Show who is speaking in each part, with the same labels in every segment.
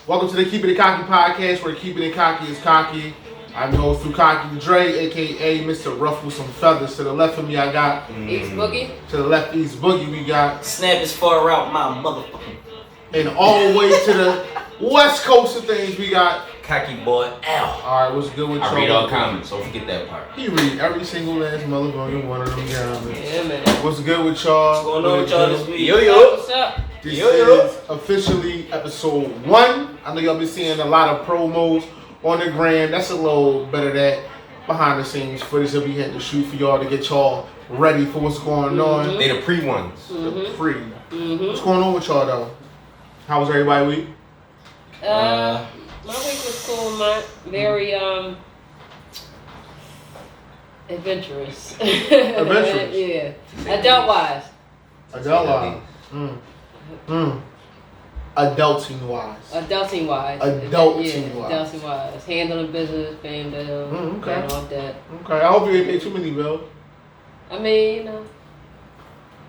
Speaker 1: Welcome to the Keepin It Cocky podcast, where Keepin It Cocky is cocky. I'm your host through Cocky Dre, aka Mr. Ruffle Some Feathers. To the left of me, I got
Speaker 2: East Boogie.
Speaker 1: To the left, East Boogie, we got
Speaker 3: Snap is far out, my motherfucking.
Speaker 1: And all the way to the west coast of things, we got
Speaker 3: Cocky boy Al.
Speaker 1: Alright, what's good with y'all?
Speaker 4: I read all comments, so forget that part.
Speaker 1: He read every single last motherfucking one of them comments.
Speaker 2: Yeah, man.
Speaker 1: What's good with y'all?
Speaker 3: What's going on with y'all this week?
Speaker 2: What's up?
Speaker 1: This is officially episode 1. I know y'all been seeing a lot of promos on the gram. That's a little bit of that behind the scenes footage that we had to shoot for y'all to get y'all ready for what's going on.
Speaker 4: They the pre-ones.
Speaker 1: The pre. What's going on with y'all though? How was everybody week?
Speaker 2: My week was cool, man. Very adventurous.
Speaker 1: Adventurous?
Speaker 2: Yeah. Adult wise.
Speaker 1: Adult wise. Adulting wise.
Speaker 2: Adulting wise.
Speaker 1: Adulting wise.
Speaker 2: Adulting wise. Handling business, paying bills,
Speaker 1: okay.
Speaker 2: paying off debt.
Speaker 1: Okay, I hope you ain't pay too many bills.
Speaker 2: I mean, you know.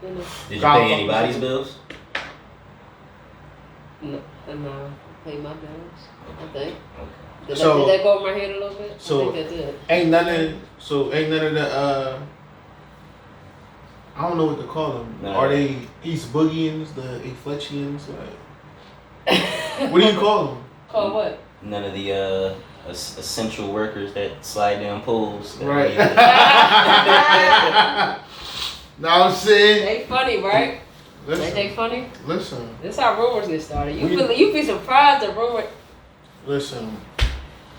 Speaker 3: Did you pay anybody's bills?
Speaker 2: No, pay my bills, I think.
Speaker 3: Okay.
Speaker 2: Did that go over my head a little bit?
Speaker 1: So
Speaker 2: I think that did.
Speaker 1: ain't none of the I don't know what to call them.
Speaker 3: No.
Speaker 1: Are they East Boogians, the Aflexians? Like, what do you call them?
Speaker 2: Call what?
Speaker 3: None of the essential workers that slide down poles.
Speaker 1: Right. Now I'm saying.
Speaker 2: They funny, right?
Speaker 1: Listen,
Speaker 2: Ain't they funny?
Speaker 1: Listen.
Speaker 2: This how rumors get started. You be surprised the rumor.
Speaker 1: Listen.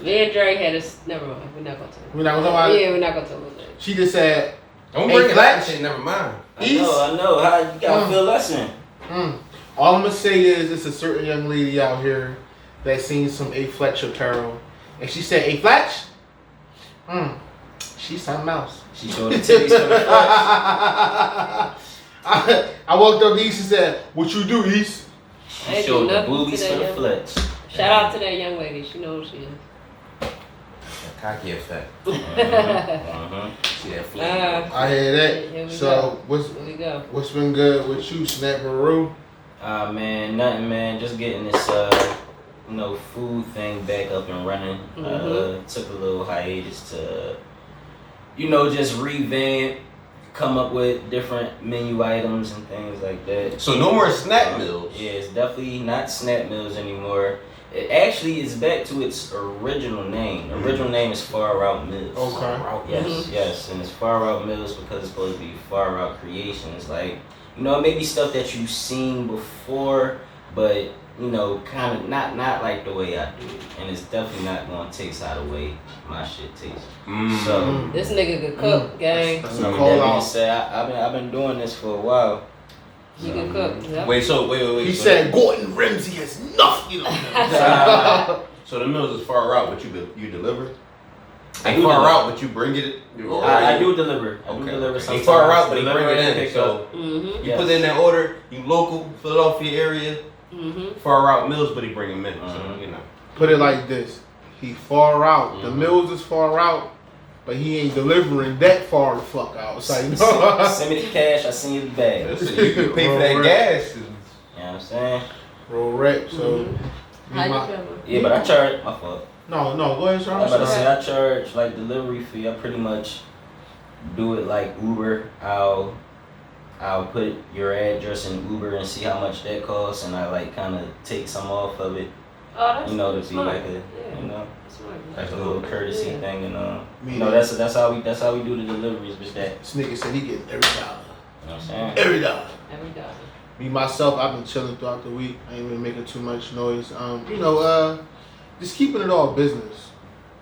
Speaker 2: Me and Dre had us. Never mind. We're not gonna tell.
Speaker 1: We're not gonna talk about it?
Speaker 2: Yeah, we're not gonna tell them that.
Speaker 1: She just said.
Speaker 4: Don't bring it up and shit, never mind.
Speaker 3: I know. How you gotta feel lesson.
Speaker 1: All I'm gonna say is it's a certain young lady out here that seen some A-Fletch apparel. And she said, A-Fletch? She's something else.
Speaker 3: She showed the titties for the flex.
Speaker 1: I walked up to East and said, what you do, East?
Speaker 3: She showed the boobies for the flex.
Speaker 2: Shout out to that young lady. She knows who she is.
Speaker 4: Cocky effect.
Speaker 3: See
Speaker 4: that flavor.
Speaker 1: I hear that.
Speaker 2: Here we
Speaker 1: So
Speaker 2: go. Here we go.
Speaker 1: what's been good with you, Snap Maru?
Speaker 3: Man, nothing, man. Just getting this, food thing back up and running. Took a little hiatus to, just revamp, come up with different menu items and things like that.
Speaker 4: So no more snack meals.
Speaker 3: Yeah, it's definitely not Snap Meals anymore. It actually is back to its original name. Original name is Far Out Meals.
Speaker 1: Okay.
Speaker 3: Yes, and it's Far Out Meals because it's supposed to be Far Out Creations. Like, it may be stuff that you've seen before, but kind of not like the way I do it, and it's definitely not gonna taste how the way my shit tastes. So
Speaker 2: This nigga could cook, gang.
Speaker 1: That's
Speaker 3: that
Speaker 1: a call
Speaker 3: being
Speaker 1: out.
Speaker 3: said, I've been doing this for a while.
Speaker 2: He can cook. Yep.
Speaker 4: Wait.
Speaker 1: He said Gordon Ramsay has nothing on him.
Speaker 4: So the meals is far out, but you deliver.
Speaker 3: I
Speaker 4: They
Speaker 3: do
Speaker 4: far
Speaker 3: deliver.
Speaker 4: out, but you bring it.
Speaker 3: I do deliver. I do
Speaker 4: Okay.
Speaker 3: deliver
Speaker 4: They
Speaker 3: sometimes.
Speaker 4: far out, but they
Speaker 3: Deliver
Speaker 4: bring it
Speaker 3: and
Speaker 4: in.
Speaker 3: pick
Speaker 4: So
Speaker 3: up.
Speaker 4: you put in that order. You local, Philadelphia area. Far out meals, but he bring them in. So
Speaker 1: Put it like this. He far out. The mills is far out, but he ain't delivering that far the fuck out. So,
Speaker 3: Send me the cash, I send you the bag.
Speaker 4: Listen, you pay for that
Speaker 1: Roll
Speaker 4: gas.
Speaker 3: You know what I'm saying?
Speaker 1: Roll rep. So,
Speaker 2: How you feeling?
Speaker 3: Yeah, but I charge, my fault.
Speaker 1: no, go ahead,
Speaker 3: I'm about to
Speaker 1: Sean.
Speaker 3: say, I charge like delivery fee. I pretty much do it like Uber. I'll put your address in Uber and see how much that costs, and I like kind of take some off of it.
Speaker 2: Oh, that's
Speaker 3: To be
Speaker 2: smart.
Speaker 3: like a,
Speaker 2: Yeah. That's smart.
Speaker 3: like a little courtesy thing, and
Speaker 1: Me
Speaker 3: that's how we do the deliveries, bitch. That
Speaker 1: This nigga said he get every dollar.
Speaker 3: you know what I'm saying?
Speaker 1: Every dollar.
Speaker 2: Every dollar.
Speaker 1: Me myself, I've been chilling throughout the week. I ain't been making too much noise. Just keeping it all business.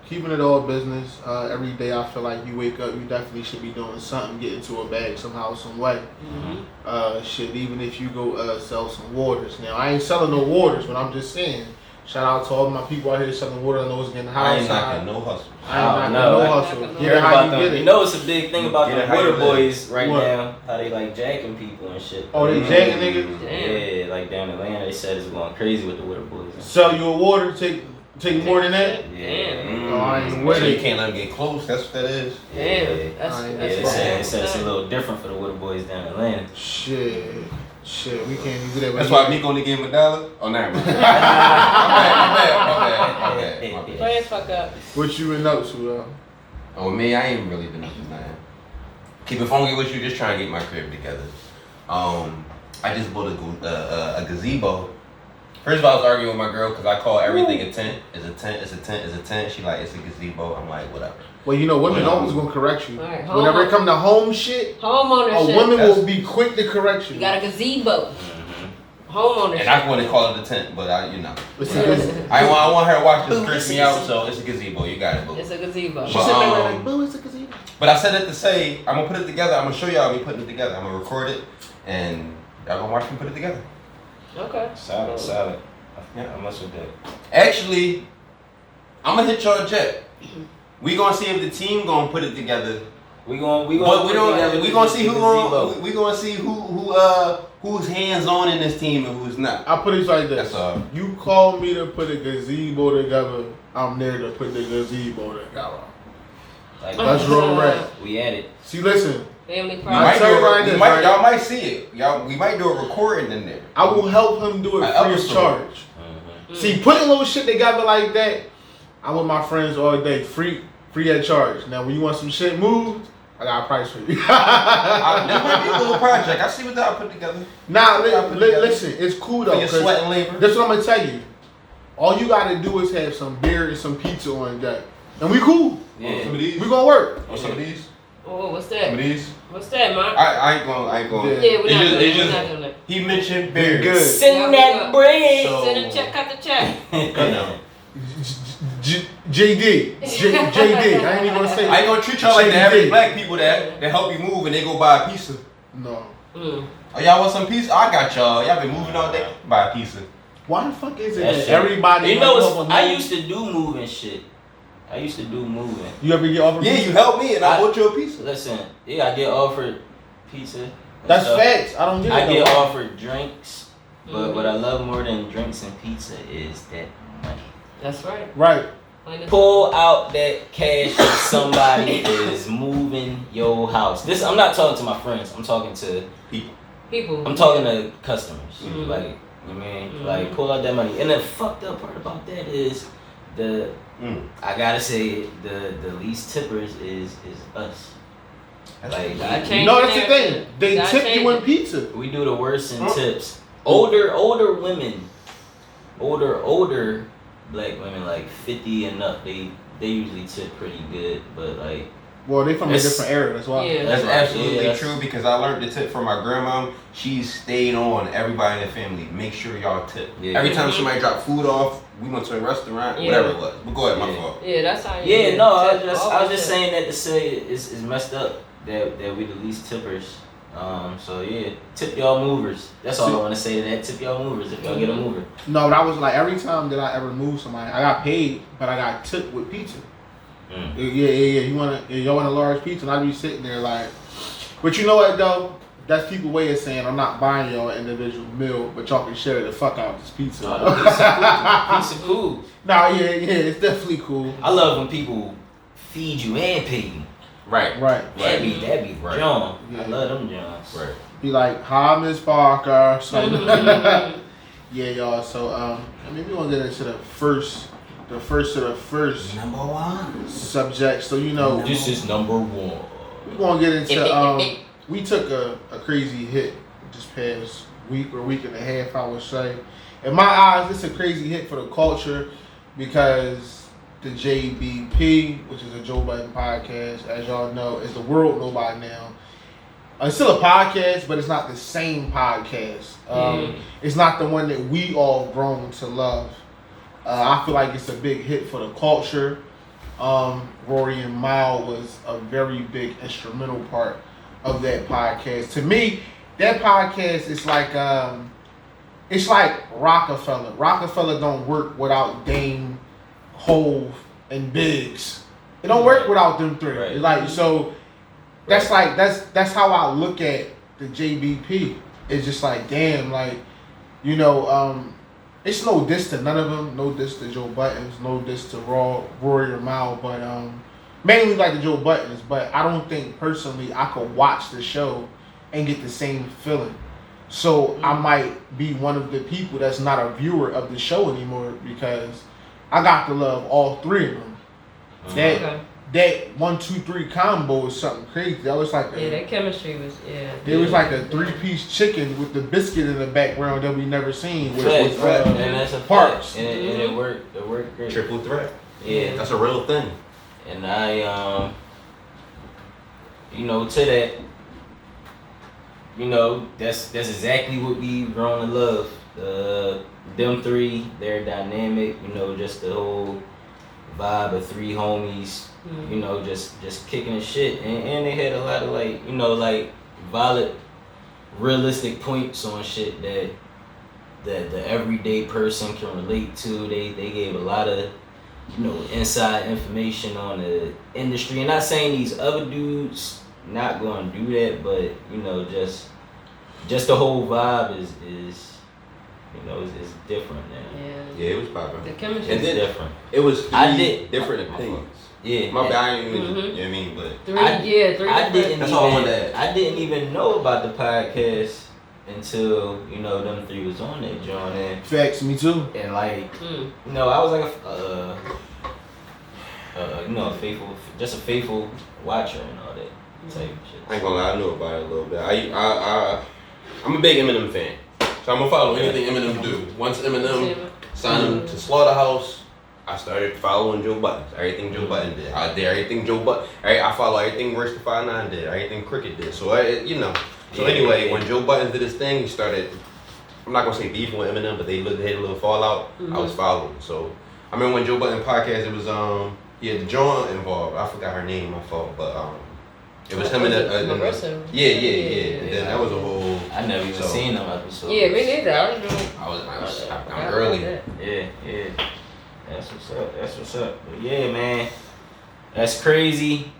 Speaker 1: Keeping it all business. Every day I feel like you wake up, you definitely should be doing something, get into a bag somehow, some way. Even if you go sell some waters. Now I ain't selling no waters, but I'm just saying. Shout out to all my people out here selling water. I know it's getting hot
Speaker 4: I ain't
Speaker 1: outside.
Speaker 4: knocking no hustle.
Speaker 1: I ain't knocking
Speaker 3: No.
Speaker 1: no hustle.
Speaker 2: Knocking no
Speaker 1: Get it how you
Speaker 3: them,
Speaker 1: get it.
Speaker 3: it's a big thing about
Speaker 4: Get
Speaker 3: the
Speaker 4: it how you
Speaker 3: water
Speaker 4: live.
Speaker 3: boys right
Speaker 1: What?
Speaker 3: now. How they like jacking people and shit.
Speaker 1: Oh, they jacking niggas?
Speaker 2: Damn.
Speaker 3: Yeah, like down in Atlanta, they said it's going crazy with the water boys.
Speaker 1: Sell you a water, take Take more than that?
Speaker 3: Yeah.
Speaker 1: No, I ain't with
Speaker 4: So you
Speaker 1: it.
Speaker 4: can't let them get close. That's what that is.
Speaker 2: Damn. That's
Speaker 3: It's a little different for the Water Boys down in Atlanta.
Speaker 1: Shit, we can't even do that.
Speaker 4: That's why Miko only gave him $1. Oh, never mind. My bad.
Speaker 2: Play as fuck up.
Speaker 1: What you been up to, though?
Speaker 4: Oh, me, I ain't really been up to nothing. Keep it funky with you, just trying to get my crib together. I just bought a gazebo. First of all, I was arguing with my girl because I call everything a tent. It's a tent, it's a tent, it's a tent. She like, it's a gazebo. I'm like, whatever.
Speaker 1: Well, you know, women always gonna correct you.
Speaker 2: Right,
Speaker 1: whenever it come to home shit,
Speaker 2: homeownership.
Speaker 1: a woman will be quick to correct you.
Speaker 2: You got a gazebo. Homeownership.
Speaker 4: And I want to call it a tent, but I
Speaker 1: I
Speaker 4: want her to watch this stress me out, so it's a gazebo. You got it, boo.
Speaker 2: It's a gazebo.
Speaker 1: She said like, boo, it's a gazebo.
Speaker 4: But I said it to say, I'm gonna put it together. I'm gonna show y'all me putting it together. I'm gonna record it, and y'all gonna watch me put it together.
Speaker 2: Okay.
Speaker 3: Solid.
Speaker 4: Yeah.
Speaker 3: I mess with that.
Speaker 4: Actually, I'm gonna hit y'all a jet. We gonna see if the team gonna put it together.
Speaker 3: We gonna
Speaker 4: see who's hands on in this team and who's not.
Speaker 1: I put it like this.
Speaker 4: That's all.
Speaker 1: You call me to put a gazebo together, I'm there to put the gazebo together.
Speaker 3: Like,
Speaker 1: That's real rap.
Speaker 3: We at it.
Speaker 1: See, listen.
Speaker 2: Family
Speaker 4: Y'all
Speaker 2: problem.
Speaker 4: might see it. We might do a recording in there.
Speaker 1: I will help him do it free of charge.
Speaker 3: Mm-hmm.
Speaker 1: See, putting little shit together like that, I'm with my friends all day, free at charge. Now, when you want some shit moved, I got a price for you.
Speaker 4: This might be a little project. I see what y'all put together.
Speaker 1: Nah, listen, it's cool though.
Speaker 4: For your sweat and labor.
Speaker 1: That's what I'm gonna tell you. All you gotta do is have some beer and some pizza on deck, and we cool.
Speaker 3: Yeah.
Speaker 4: Some of these.
Speaker 1: We gonna work.
Speaker 4: Want some of these?
Speaker 2: Oh, what's
Speaker 4: Some
Speaker 2: that?
Speaker 4: of these?
Speaker 2: What's that, man?
Speaker 4: I ain't going.
Speaker 1: Yeah.
Speaker 2: We're not doing that.
Speaker 4: He mentioned
Speaker 1: Very
Speaker 4: beer.
Speaker 1: good.
Speaker 3: Send that bread.
Speaker 4: So-
Speaker 2: Send a check, cut the check.
Speaker 4: I know.
Speaker 1: JD. I ain't even gonna say.
Speaker 4: I ain't gonna treat y'all like the average black people that help you move and they go buy a pizza.
Speaker 1: No.
Speaker 2: Mm.
Speaker 4: Oh, y'all want some pizza? I got y'all. Y'all been moving all day. Buy a pizza.
Speaker 1: Why the fuck is it
Speaker 3: That
Speaker 1: that
Speaker 3: shit.
Speaker 1: everybody?
Speaker 3: You know,
Speaker 1: wants
Speaker 3: I used to do moving shit.
Speaker 1: You ever get offered?
Speaker 4: Yeah,
Speaker 1: pizza?
Speaker 4: you helped me and I bought you a pizza.
Speaker 3: Listen, yeah, I get offered pizza. and
Speaker 1: That's
Speaker 3: stuff.
Speaker 1: facts. I don't get it.
Speaker 3: I get
Speaker 1: though.
Speaker 3: offered drinks, but what I love more than drinks and pizza is that money.
Speaker 2: That's right.
Speaker 1: Right.
Speaker 3: Pull out that cash if somebody is moving your house. This I'm not talking to my friends. I'm talking to
Speaker 2: People.
Speaker 3: I'm talking to customers.
Speaker 2: Mhm.
Speaker 3: Like, you mean,
Speaker 2: Mhm.
Speaker 3: like pull out that money. And the fucked up part about that is I gotta say it, the least tippers is us. Like
Speaker 1: No, that's the thing. They tip you in pizza.
Speaker 3: we do the worst in tips. Older women, older black women like 50 and up, they usually tip pretty good, but like
Speaker 1: Well, they from a different era. That's why.
Speaker 2: Yeah.
Speaker 4: That's absolutely
Speaker 3: Yeah,
Speaker 4: true because I learned the tip from my grandma. She stayed on everybody in the family. Make sure y'all tip.
Speaker 3: Yeah.
Speaker 4: Every time somebody dropped food off, we went to a restaurant,
Speaker 2: Yeah.
Speaker 4: whatever it was. But go ahead, my
Speaker 3: Yeah.
Speaker 4: fault.
Speaker 2: Yeah, that's how you
Speaker 3: yeah,
Speaker 2: do
Speaker 3: no,
Speaker 2: it.
Speaker 3: I was just saying that to say it's messed up that we the least tippers. So yeah, tip y'all movers. That's all I want to say to that. Tip y'all movers if y'all get a mover.
Speaker 1: No, that was like every time that I ever moved somebody, I got paid, but I got tipped with pizza. Yeah. Y'all want a large pizza, and I be sitting there like, but you know what though? That's people's way of saying I'm not buying y'all an individual meal, but y'all can share the fuck out this pizza.
Speaker 3: Pizza cool.
Speaker 1: Nah, yeah, it's definitely cool.
Speaker 3: I love when people feed you and pay you.
Speaker 4: Right.
Speaker 3: That'd be
Speaker 4: Right.
Speaker 3: John.
Speaker 1: Yeah.
Speaker 3: I love them Johns.
Speaker 4: Right.
Speaker 1: Be like, hi, Miss Parker. So, yeah, y'all. So, maybe we want to get into the first
Speaker 3: Number one.
Speaker 1: subject. So, you know,
Speaker 3: This is number one.
Speaker 1: we're going to get into, we took a crazy hit this past week or week and a half, I would say. In my eyes, it's a crazy hit for the culture because the JBP, which is a Joe Budden podcast, as y'all know, is the world know by now. It's still a podcast, but it's not the same podcast. It's not the one that we all grown to love. I feel like it's a big hit for the culture. Rory and Mal was a very big instrumental part of that podcast. To me, that podcast is like it's like Rockefeller. Rockefeller don't work without Dame, Hove, and Biggs. It don't work without them three.
Speaker 3: Right.
Speaker 1: Like so, that's like that's how I look at the JBP. It's just like damn, like you know, it's no diss to none of them. No diss to Joe Buttons. No diss to Rory or Mal. But mainly like the Joe Buttons. But I don't think personally I could watch the show and get the same feeling. So I might be one of the people that's not a viewer of the show anymore because I got to love all three of them. That 1, 2, 3 combo is something crazy. That was like
Speaker 2: that chemistry was
Speaker 1: It was like a 3-piece chicken with the biscuit in the background that we never seen. With
Speaker 3: and that's a
Speaker 1: Parks.
Speaker 3: And it worked. It worked great.
Speaker 4: Triple threat.
Speaker 3: Yeah,
Speaker 4: That's a real thing.
Speaker 3: and I to that, that's exactly what we grown to love. Them three, they're dynamic. Just the whole vibe of three homies. Just kicking the shit, and they had a lot of like valid, realistic points on shit that the everyday person can relate to. They gave a lot of inside information on the industry, and not saying these other dudes not going to do that, but just the whole vibe is different now.
Speaker 4: Yeah, it was popping.
Speaker 2: The chemistry
Speaker 4: And
Speaker 2: is
Speaker 4: then
Speaker 2: different.
Speaker 4: it was three different
Speaker 3: my
Speaker 4: opinions.
Speaker 3: Yeah,
Speaker 4: My bad, I didn't even, you know what I mean? But
Speaker 2: Three
Speaker 3: I
Speaker 2: different.
Speaker 3: didn't
Speaker 4: That's all I
Speaker 3: even,
Speaker 4: wanted to add.
Speaker 3: I didn't even know about the podcast until them three was on that joint,
Speaker 1: Facts, me too.
Speaker 3: and like I was like a faithful watcher and all that type of shit.
Speaker 4: I ain't gonna lie, I knew about it a little bit. I'm a big Eminem fan, so I'm gonna follow anything Eminem do. Once Eminem signed him to Slaughterhouse, I started following Joe Buttons. Everything Joe Button did, I did everything Joe Button. I follow everything Royce the 5'9" did, everything Cricket did. So anyway, when Joe Buttons did his thing, he started. I'm not gonna say beefing with Eminem, but they had a little fallout. I was following. So I remember when Joe Budden podcast, it was he had the JAWN involved. I forgot her name, my fault, but it was him and yeah. And then that was a whole.
Speaker 3: I never even seen them episodes.
Speaker 2: Yeah, me neither.
Speaker 4: I'm early.
Speaker 3: Yeah. That's what's up. But yeah, man. That's crazy.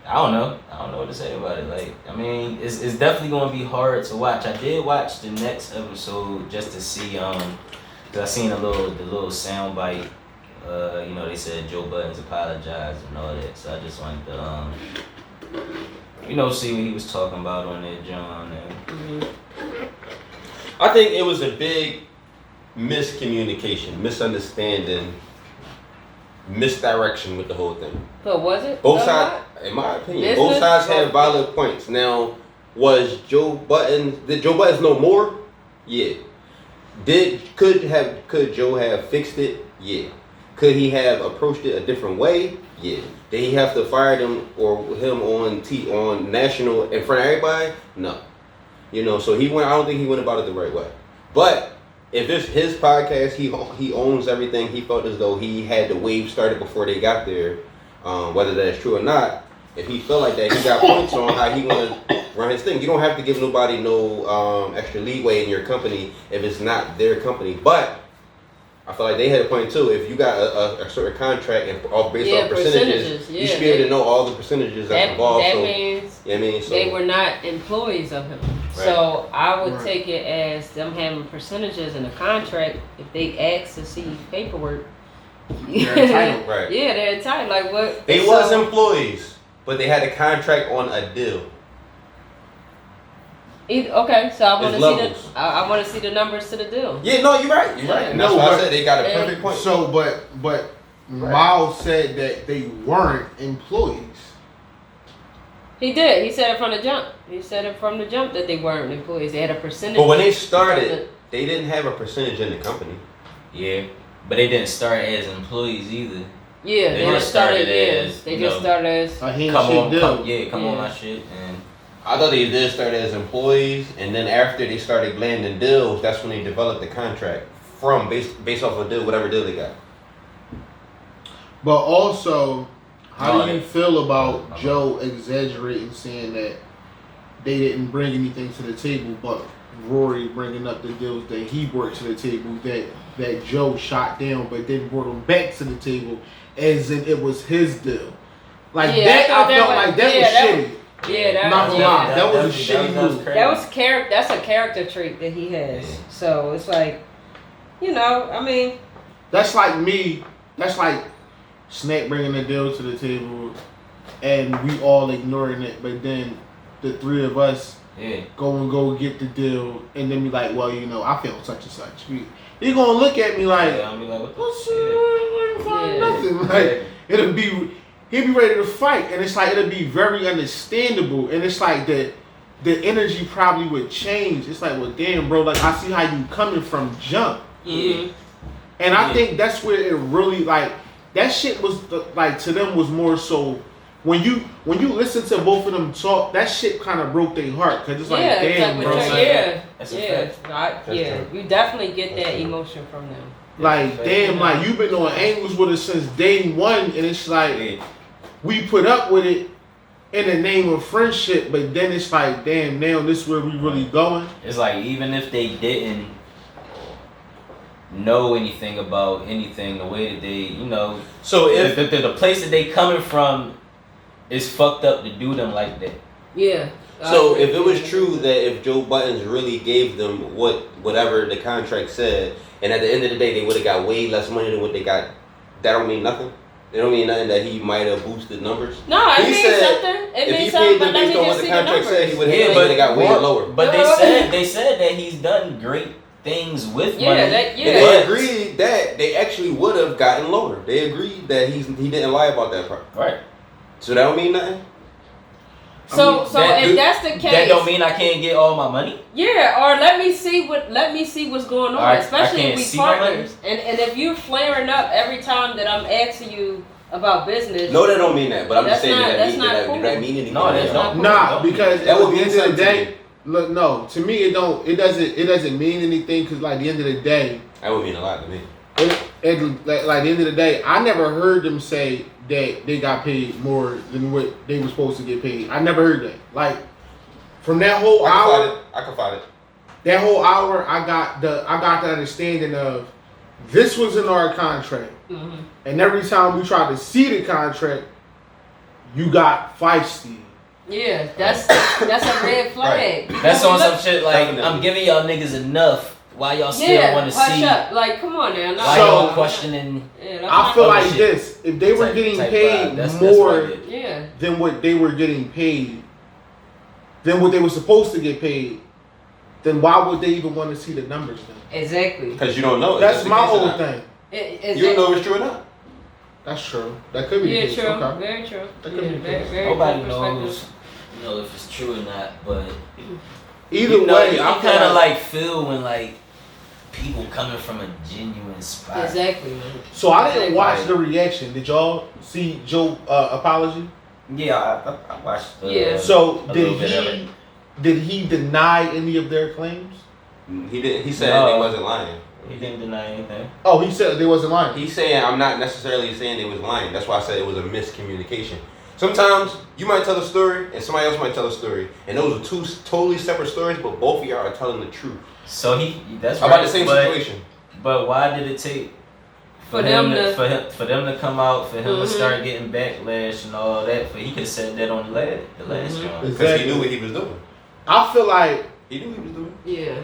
Speaker 3: I don't know what to say about it. Like, I mean, it's definitely gonna be hard to watch. I did watch the next episode just to see, cause I seen the little sound bite. They said Joe Buttons apologized and all that. So I just wanted to, see what he was talking about on that John.
Speaker 4: I think it was a big miscommunication, misunderstanding, misdirection with the whole thing.
Speaker 2: So was it?
Speaker 4: Both sides, in my opinion, both sides had valid points. Now, did Joe Buttons know more? Yeah. Could Joe have fixed it? Yeah. Could he have approached it a different way? Yeah. Did he have to fire them or him on national in front of everybody? No. So I don't think he went about it the right way. But if it's his podcast, he owns everything. He felt as though he had the wave started before they got there. Whether that's true or not, if he felt like that, he got points on how he want to run his thing. You don't have to give nobody no extra leeway in your company if it's not their company. But I feel like they had a point too. If you got a certain contract and based off percentages, you should be able to know all the percentages that's involved.
Speaker 2: That means they were not employees of him. Right. So I would take it as them having percentages in the contract. If they ask to see paperwork,
Speaker 1: they're entitled.
Speaker 4: Right.
Speaker 2: Yeah, they're entitled. Like what?
Speaker 4: They was employees, but they had a contract on a deal.
Speaker 2: Okay, so I want to see the numbers to the deal.
Speaker 4: Yeah, no, you're right. You're right. And that's why I said they got a perfect point.
Speaker 1: So, but Miles said that they weren't employees.
Speaker 2: He did. He said it from the jump. That they weren't employees. They had a percentage.
Speaker 4: But when they started, they didn't have a percentage in the company.
Speaker 3: Yeah, but they didn't start as employees either.
Speaker 2: Yeah, they just started as. They just started as.
Speaker 3: Come on my shit. And
Speaker 4: I thought they did start as employees, and then after they started landing deals, that's when they developed the contract from based off of deal, whatever deal they got.
Speaker 1: But also, how do you feel about Joe exaggerating, saying that they didn't bring anything to the table, but Rory bringing up the deals that he brought to the table that Joe shot down, but then brought them back to the table, as in it was his deal. Like that, I felt like that was shitty.
Speaker 2: Yeah,
Speaker 1: Not gonna lie, that was a shitty move.
Speaker 2: That's a character trait that he has.
Speaker 4: Yeah.
Speaker 2: So it's like, I mean.
Speaker 1: That's like me. That's like Snake bringing the deal to the table, and we all ignoring it. But then the three of us go get the deal, and then be like, well, I feel such and such. He gonna look at me like,
Speaker 3: I'll be like,
Speaker 1: what's nothing. Like he'll be ready to fight, and it's like it'll be very understandable, and it's like the energy probably would change. It's like, well, damn, bro, like I see how you coming from jump.
Speaker 2: Mm-hmm.
Speaker 1: And I think that's where it really that shit was like to them was more so when you listen to both of them talk, that shit kind of broke their heart because it's like damn, bro.
Speaker 2: You definitely get that emotion from them.
Speaker 1: Like damn, like you've been on angles with us since day one, and it's like we put up with it in the name of friendship, but then it's like damn, now this is where we really going.
Speaker 3: It's like even if they didn't know anything about anything, the way that they, so if the place that they coming from is fucked up to do them like that.
Speaker 2: Yeah.
Speaker 5: So if it was true that if Joe Buttons really gave them whatever the contract said, and at the end of the day they would have got way less money than what they got, that don't mean nothing. It don't mean nothing that he might have boosted numbers.
Speaker 2: No, it means something. It means something, but let me just see the numbers.
Speaker 5: Said, he would have got way lower.
Speaker 3: But they said that he's done great things with money.
Speaker 5: And they agreed that they actually would have gotten lower. They agreed that he didn't lie about that part.
Speaker 3: Right.
Speaker 5: So that don't mean nothing.
Speaker 2: So if that's the case,
Speaker 3: that don't mean I can't get all my money.
Speaker 2: Yeah, or let me see what's going on, especially if we partners. And if you're flaring up every time that I'm asking you about business.
Speaker 5: No, that don't mean that. But I'm just saying
Speaker 2: that's not cool.
Speaker 5: Did that mean anything?
Speaker 3: No, that's not cool.
Speaker 1: Nah, because
Speaker 5: that would
Speaker 1: at
Speaker 5: be
Speaker 1: the end of the day. Look, no. To me, it doesn't mean anything because, like, the end of the day,
Speaker 5: that would mean a lot to me.
Speaker 1: Like, the end of the day, I never heard them say that they got paid more than what they were supposed to get paid. I never heard that. Like, from that whole hour,
Speaker 5: I can find it.
Speaker 1: That whole hour, I got the understanding of this was in our contract, and every time we tried to see the contract, you got feisty.
Speaker 2: Yeah, that's a red flag.
Speaker 3: Right. That's on some shit like I'm giving y'all niggas enough. Why y'all still want to see?
Speaker 2: Up. Like, come on now.
Speaker 3: Why y'all questioning?
Speaker 1: I feel like this: if they were getting paid more than what they were getting paid, than what they were supposed to get paid, then why would they even want to see the numbers then?
Speaker 2: Exactly.
Speaker 5: Because you don't know.
Speaker 1: That's my whole thing.
Speaker 5: You don't know if it's true or not.
Speaker 1: That's true. That could be the case.
Speaker 2: True.
Speaker 1: Okay.
Speaker 2: Very true.
Speaker 1: That could be the case.
Speaker 3: Nobody knows, if it's true or not, but
Speaker 1: either way,
Speaker 3: I kind of like feel when like people coming from a genuine spot.
Speaker 2: Exactly.
Speaker 1: So I didn't watch the reaction. Did y'all see Joe apology?
Speaker 3: Yeah, I watched.
Speaker 1: So did he deny any of their claims?
Speaker 5: He didn't. He said they wasn't lying.
Speaker 3: He didn't deny anything.
Speaker 1: Oh, he said they wasn't lying.
Speaker 5: He's saying I'm not necessarily saying they was lying. That's why I said it was a miscommunication. Sometimes you might tell a story and somebody else might tell a story, and those are two totally separate stories, but both of y'all are telling the truth.
Speaker 3: So that's
Speaker 5: right. About the same situation.
Speaker 3: But why did it take for them to come out, for him to start getting backlash and all that? For he could have said that on the last job.
Speaker 5: Because he knew what he was doing.
Speaker 1: I feel like
Speaker 5: he knew what he was doing.
Speaker 2: Yeah.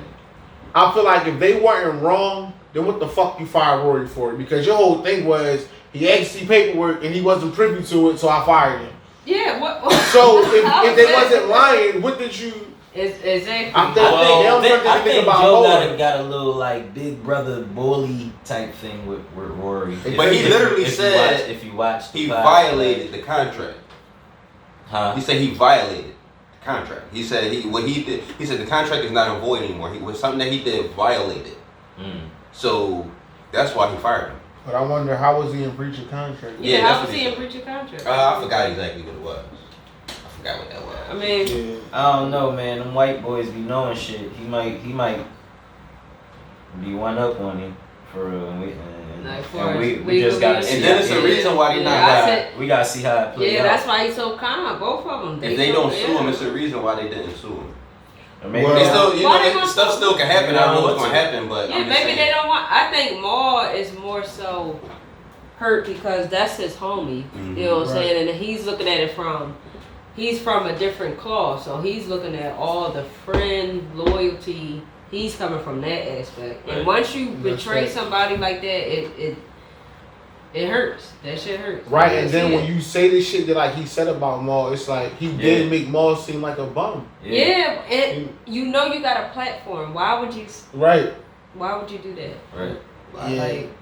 Speaker 1: I feel like if they weren't wrong, then what the fuck you fired Rory for? Because your whole thing was he asked to see paperwork and he wasn't privy to it, so I fired him.
Speaker 2: Yeah. What?
Speaker 1: So if they wasn't lying, what did you?
Speaker 2: Exactly.
Speaker 3: I think Joe got a little like big brother bully type thing with Rory.
Speaker 5: But he literally said
Speaker 3: if you watch
Speaker 5: he violated the contract.
Speaker 3: Huh?
Speaker 5: He said he violated the contract. He said what he did. He said the contract is not in void anymore. It was something that he did violated. So that's why he fired him.
Speaker 1: But I wonder how was he in breach of contract?
Speaker 2: Yeah, how was he in breach of contract?
Speaker 5: I forgot exactly what it was. I forgot what that was.
Speaker 2: I mean,
Speaker 3: I don't know, man. Them white boys be knowing shit. He might be one up on him for real. We just gotta see.
Speaker 5: And then it's a reason why they not.
Speaker 3: We gotta see how it plays out.
Speaker 2: Yeah, that's why he's so calm. Both of them.
Speaker 5: If they don't sue him, it's a reason why they didn't sue him.
Speaker 3: Maybe
Speaker 5: they still, stuff still can happen. I don't know what's gonna happen, but
Speaker 2: yeah, maybe they don't want. I think Maul is more so hurt because that's his homie. You know what I'm saying, and he's looking at it from he's from a different cloth, so he's looking at all the friend loyalty. He's coming from that aspect, and once you betray somebody like that, it hurts. That shit hurts.
Speaker 1: Right, and then when you say the shit that like he said about Maul, it's like he did make Maul seem like a bum.
Speaker 2: Yeah, and you know you got a platform. Why would you?
Speaker 1: Right.
Speaker 2: Why would you do that?
Speaker 3: Right.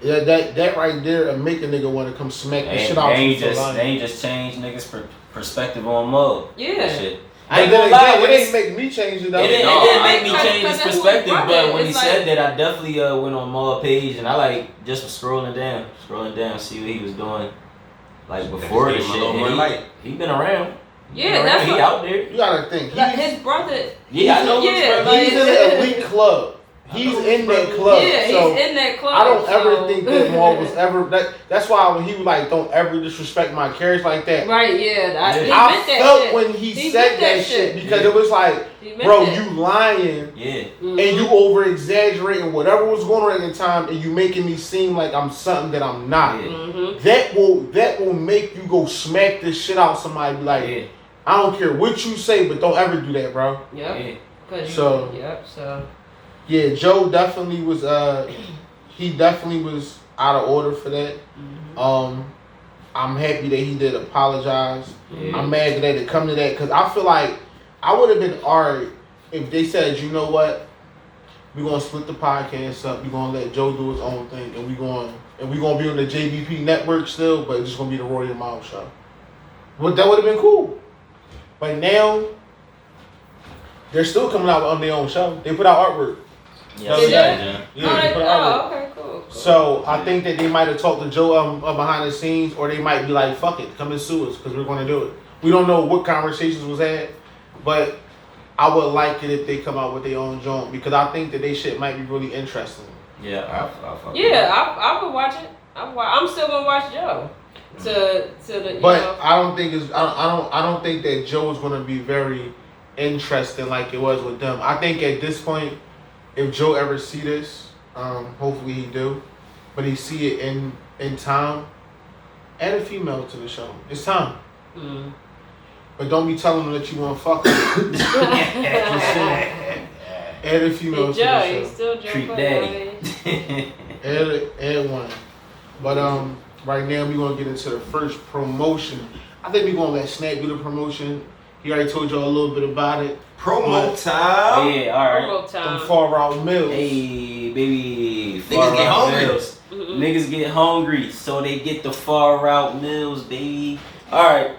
Speaker 1: Yeah, that right there and make a nigga want to come smack the shit out of you.
Speaker 3: They ain't just change niggas' perspective on Maul.
Speaker 2: Yeah.
Speaker 3: Shit.
Speaker 1: I ain't gonna lie, it didn't make me change it.
Speaker 3: It didn't make me change his perspective, but when he said that, I definitely went on Maul page and I just was scrolling down, see what he was doing, like before the shit. He been around.
Speaker 2: Yeah, that's
Speaker 1: he
Speaker 2: out
Speaker 1: there. You gotta think.
Speaker 2: His brother.
Speaker 3: Yeah, I know.
Speaker 1: He's in an elite club. He's in that club.
Speaker 2: Yeah,
Speaker 1: so
Speaker 2: he's in that club.
Speaker 1: I don't ever think that Maul was ever. That's why when he was like, "Don't ever disrespect my character like that."
Speaker 2: Right? Yeah.
Speaker 1: I felt when he said that shit because it was like, bro, you lying.
Speaker 3: Yeah.
Speaker 1: And you over exaggerating whatever was going on at the time, and you making me seem like I'm something that I'm not.
Speaker 3: Yeah.
Speaker 1: That will make you go smack this shit out somebody. Be like, I don't care what you say, but don't ever do that, bro.
Speaker 2: Yep.
Speaker 1: So. Yeah, Joe definitely was. He definitely was out of order for that. I'm happy that he did apologize. I'm mad that it come to that because I feel like I would have been alright if they said, you know what, we're gonna split the podcast up. We're gonna let Joe do his own thing, and we're gonna be on the JBP network still, but it's just gonna be the Roy and Miles show. But that would have been cool. But now they're still coming out on their own show. They put out artwork.
Speaker 3: Yeah,
Speaker 2: okay, cool.
Speaker 1: So I think that they might have talked to Joe behind the scenes, or they might be like, "Fuck it, come and sue us because we're going to do it." We don't know what conversations was had, but I would like it if they come out with their own joint because I think that they shit might be really interesting.
Speaker 3: Yeah,
Speaker 2: I would watch it. I'm still gonna watch Joe.
Speaker 1: But I don't think I don't think that Joe is going to be very interesting like it was with them. I think at this point, if Joe ever see this, hopefully he do, but he see it in time, add a female to the show. It's time. But don't be telling them that you want to fuck them. Just saying. Add a female to the show.
Speaker 2: Still
Speaker 3: Treat daddy.
Speaker 1: add one. But right now we're gonna get into the first promotion. I think we're gonna let Snap do the promotion. He already told y'all a little bit about it.
Speaker 5: Promo time.
Speaker 3: Yeah, alright.
Speaker 2: Promo time.
Speaker 1: Them Far Out Meals.
Speaker 3: Hey, baby.
Speaker 5: Niggas get hungry.
Speaker 3: Niggas get hungry, so they get the Far Out Meals, baby. Alright.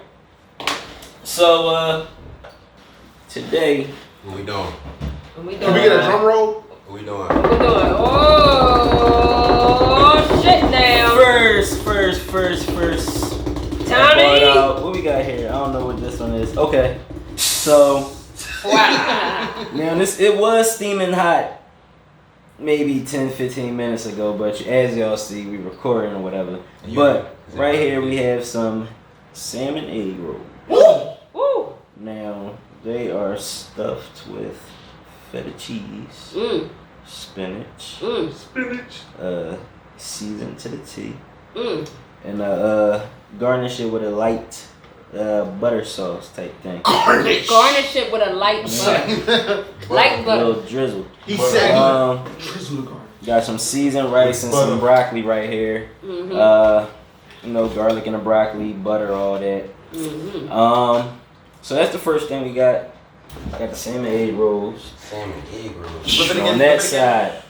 Speaker 3: So, today.
Speaker 5: What we doing?
Speaker 1: Can we get a drum roll?
Speaker 5: What we doing?
Speaker 2: Oh, shit now.
Speaker 3: First.
Speaker 2: Tony.
Speaker 3: What we got here? I don't know what this one is. Okay. So.
Speaker 2: Wow.
Speaker 3: Now, it was steaming hot maybe 10-15 minutes ago, but as y'all see, we recording or whatever. But right here we have some salmon egg rolls.
Speaker 2: Woo.
Speaker 3: Now, they are stuffed with feta cheese, spinach, seasoned to the T, and garnish it with a light butter sauce type thing.
Speaker 2: Garnish it with a light butter. Light butter.
Speaker 3: A little drizzle.
Speaker 1: He said
Speaker 3: drizzle garnish. Got some seasoned rice and some broccoli right here. Garlic and the broccoli, butter, all that. So that's the first thing we got. Got the salmon egg rolls.
Speaker 5: Salmon egg rolls.
Speaker 3: On that side,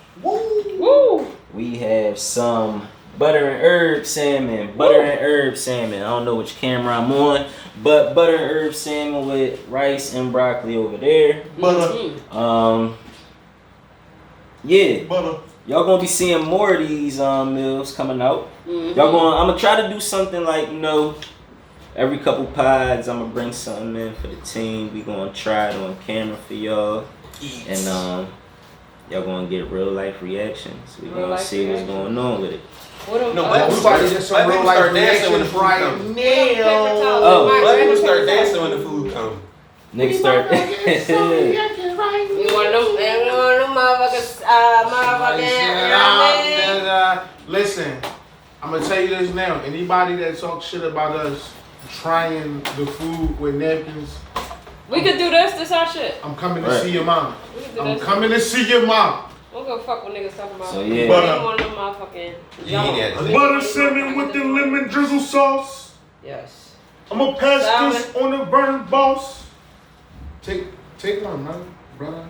Speaker 3: we have some butter and herb salmon. I don't know which camera I'm on, but butter and herb salmon with rice and broccoli over there. Y'all gonna be seeing more of these meals coming out. I'm gonna try to do something like, every couple pods I'm gonna bring something in for the team. We gonna try it on camera for y'all. And y'all gonna get real life reactions. We gonna see what's going on with it.
Speaker 1: Everybody just some real life reactions right now.
Speaker 5: Let people start dancing when the food comes.
Speaker 3: Niggas start.
Speaker 2: You want them motherfuckers,
Speaker 1: Listen, I'm gonna tell you this now. Anybody that talks shit about us, trying the food with napkins.
Speaker 2: We could do this. This our shit.
Speaker 1: I'm coming to see your mom.
Speaker 2: We could do
Speaker 1: I'm
Speaker 2: this.
Speaker 1: coming to see your mom.
Speaker 2: Don't go fuck what niggas talking about.
Speaker 3: So, yeah.
Speaker 2: But one of them motherfucking.
Speaker 1: Butter salmon with the lemon drizzle sauce.
Speaker 2: Yes.
Speaker 1: I'm gonna pass
Speaker 2: Salmon.
Speaker 1: this on the burn boss. Take one, brother.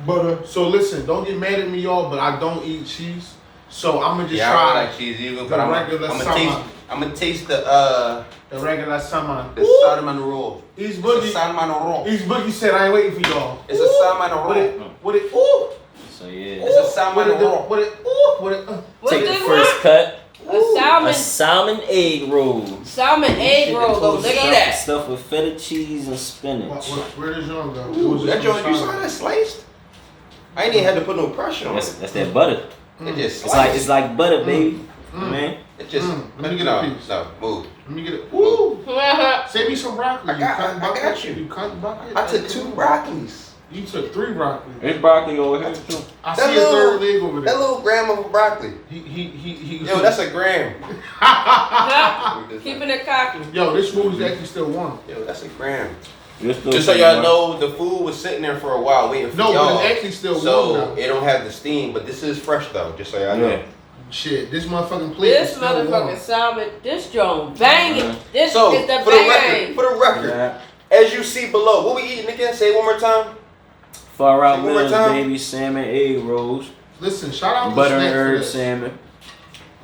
Speaker 1: Butter. So listen, don't get mad at me, y'all, but I don't eat cheese. So I'm gonna just
Speaker 5: I
Speaker 1: try
Speaker 5: don't like cheese either, but
Speaker 1: the
Speaker 5: I'm
Speaker 1: regular
Speaker 5: gonna taste the
Speaker 1: regular salmon.
Speaker 5: salmon roll.
Speaker 1: East
Speaker 5: It's a
Speaker 1: Boogie.
Speaker 5: salmon roll.
Speaker 1: East Boogie said I ain't waiting for y'all.
Speaker 5: It's a salmon roll.
Speaker 1: What it? Ooh.
Speaker 3: So yeah.
Speaker 5: It's a salmon roll.
Speaker 1: What it? Ooh. What it?
Speaker 3: Take the
Speaker 2: this
Speaker 3: first
Speaker 2: one?
Speaker 3: cut.
Speaker 2: A
Speaker 3: A salmon egg roll.
Speaker 2: salmon egg roll. Go look at that.
Speaker 3: Stuff with feta cheese and spinach.
Speaker 1: Where does y'all go?
Speaker 5: Ooh, that joint, you saw that sliced? I ain't even had to put no pressure on it.
Speaker 3: That's that butter.
Speaker 5: It just
Speaker 3: It's like butter, baby. Man.
Speaker 5: It just.
Speaker 1: Let me get a piece.
Speaker 5: No, move.
Speaker 1: Let me get it. Ooh. Save me some broccoli.
Speaker 5: I got you.
Speaker 1: You cut bucket.
Speaker 5: I took 2 broccolis.
Speaker 1: You took 3 broccoli.
Speaker 3: There's broccoli over here too.
Speaker 1: I see a third leg over there.
Speaker 5: That little gram of broccoli.
Speaker 1: He.
Speaker 5: Yo, that's a gram.
Speaker 2: Keeping it cocky.
Speaker 1: Yo, this food is actually still warm.
Speaker 5: Yo, that's a gram.
Speaker 3: Just
Speaker 5: Just so y'all know, the food was sitting there for a while waiting for
Speaker 1: No,
Speaker 5: y'all.
Speaker 1: but it's actually still warm
Speaker 5: So
Speaker 1: now.
Speaker 5: it don't have the steam, but this is fresh though. Just so y'all know.
Speaker 1: Shit, this motherfucking plate is
Speaker 2: This
Speaker 1: still
Speaker 2: motherfucking
Speaker 1: warm.
Speaker 2: salmon, this joint banging. This
Speaker 5: So
Speaker 2: is the
Speaker 5: for the
Speaker 2: bang.
Speaker 5: record, as you see below, what we eating again? Say it one more time.
Speaker 3: Far out
Speaker 5: Say one more
Speaker 3: meals,
Speaker 5: time.
Speaker 3: baby, salmon egg rolls,
Speaker 1: Listen, shout out
Speaker 3: butter
Speaker 1: to
Speaker 3: and
Speaker 1: Snack for
Speaker 3: herb
Speaker 1: this.
Speaker 3: salmon.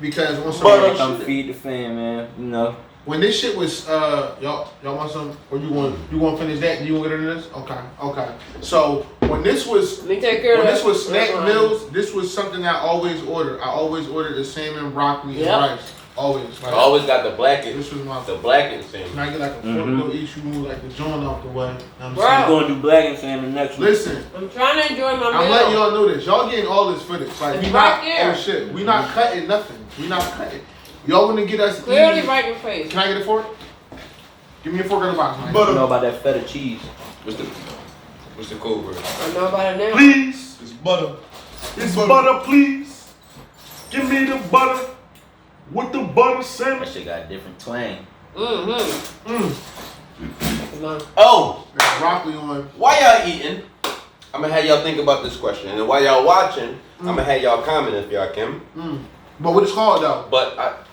Speaker 1: Because when
Speaker 5: Butter.
Speaker 3: Come feed the fam, man. You know.
Speaker 1: when this shit was y'all want some, or you want to finish that? You want to get into this? Okay. So when this was
Speaker 2: Let me take care of
Speaker 1: when
Speaker 2: that.
Speaker 1: this was snack meals, this was something I always ordered. I always ordered the salmon, broccoli, and rice. Always.
Speaker 5: I always got the blackened.
Speaker 1: This was my.
Speaker 5: The blackened salmon.
Speaker 1: Can I get like a fork? Go eat you move like the joint off the way. You know what I'm
Speaker 2: Bro.
Speaker 1: saying?
Speaker 3: We're gonna do black and salmon next week.
Speaker 1: Listen,
Speaker 2: I'm trying to enjoy my meal.
Speaker 1: I'm letting y'all know this. Y'all getting all this footage. Like
Speaker 2: It's
Speaker 1: we
Speaker 2: right
Speaker 1: not
Speaker 2: there.
Speaker 1: oh shit. We not cutting nothing. We not cutting. Y'all wanna get us
Speaker 2: Clearly
Speaker 1: eating-
Speaker 2: right in your face.
Speaker 1: Can I get a fork? Give me a fork in the box, man.
Speaker 3: You know about that feta cheese.
Speaker 5: What's the code word?
Speaker 2: I know about it now.
Speaker 1: Please. It's butter. It's butter, please. Give me the butter with the butter
Speaker 3: That
Speaker 1: salmon.
Speaker 3: shit got a different twang.
Speaker 2: Mm-hmm. Come on.
Speaker 5: Oh,
Speaker 1: Got broccoli on.
Speaker 5: while y'all eating, I'm gonna have y'all think about this question, and while y'all watching, I'm gonna have y'all comment if y'all can.
Speaker 1: But what it's called though?
Speaker 5: But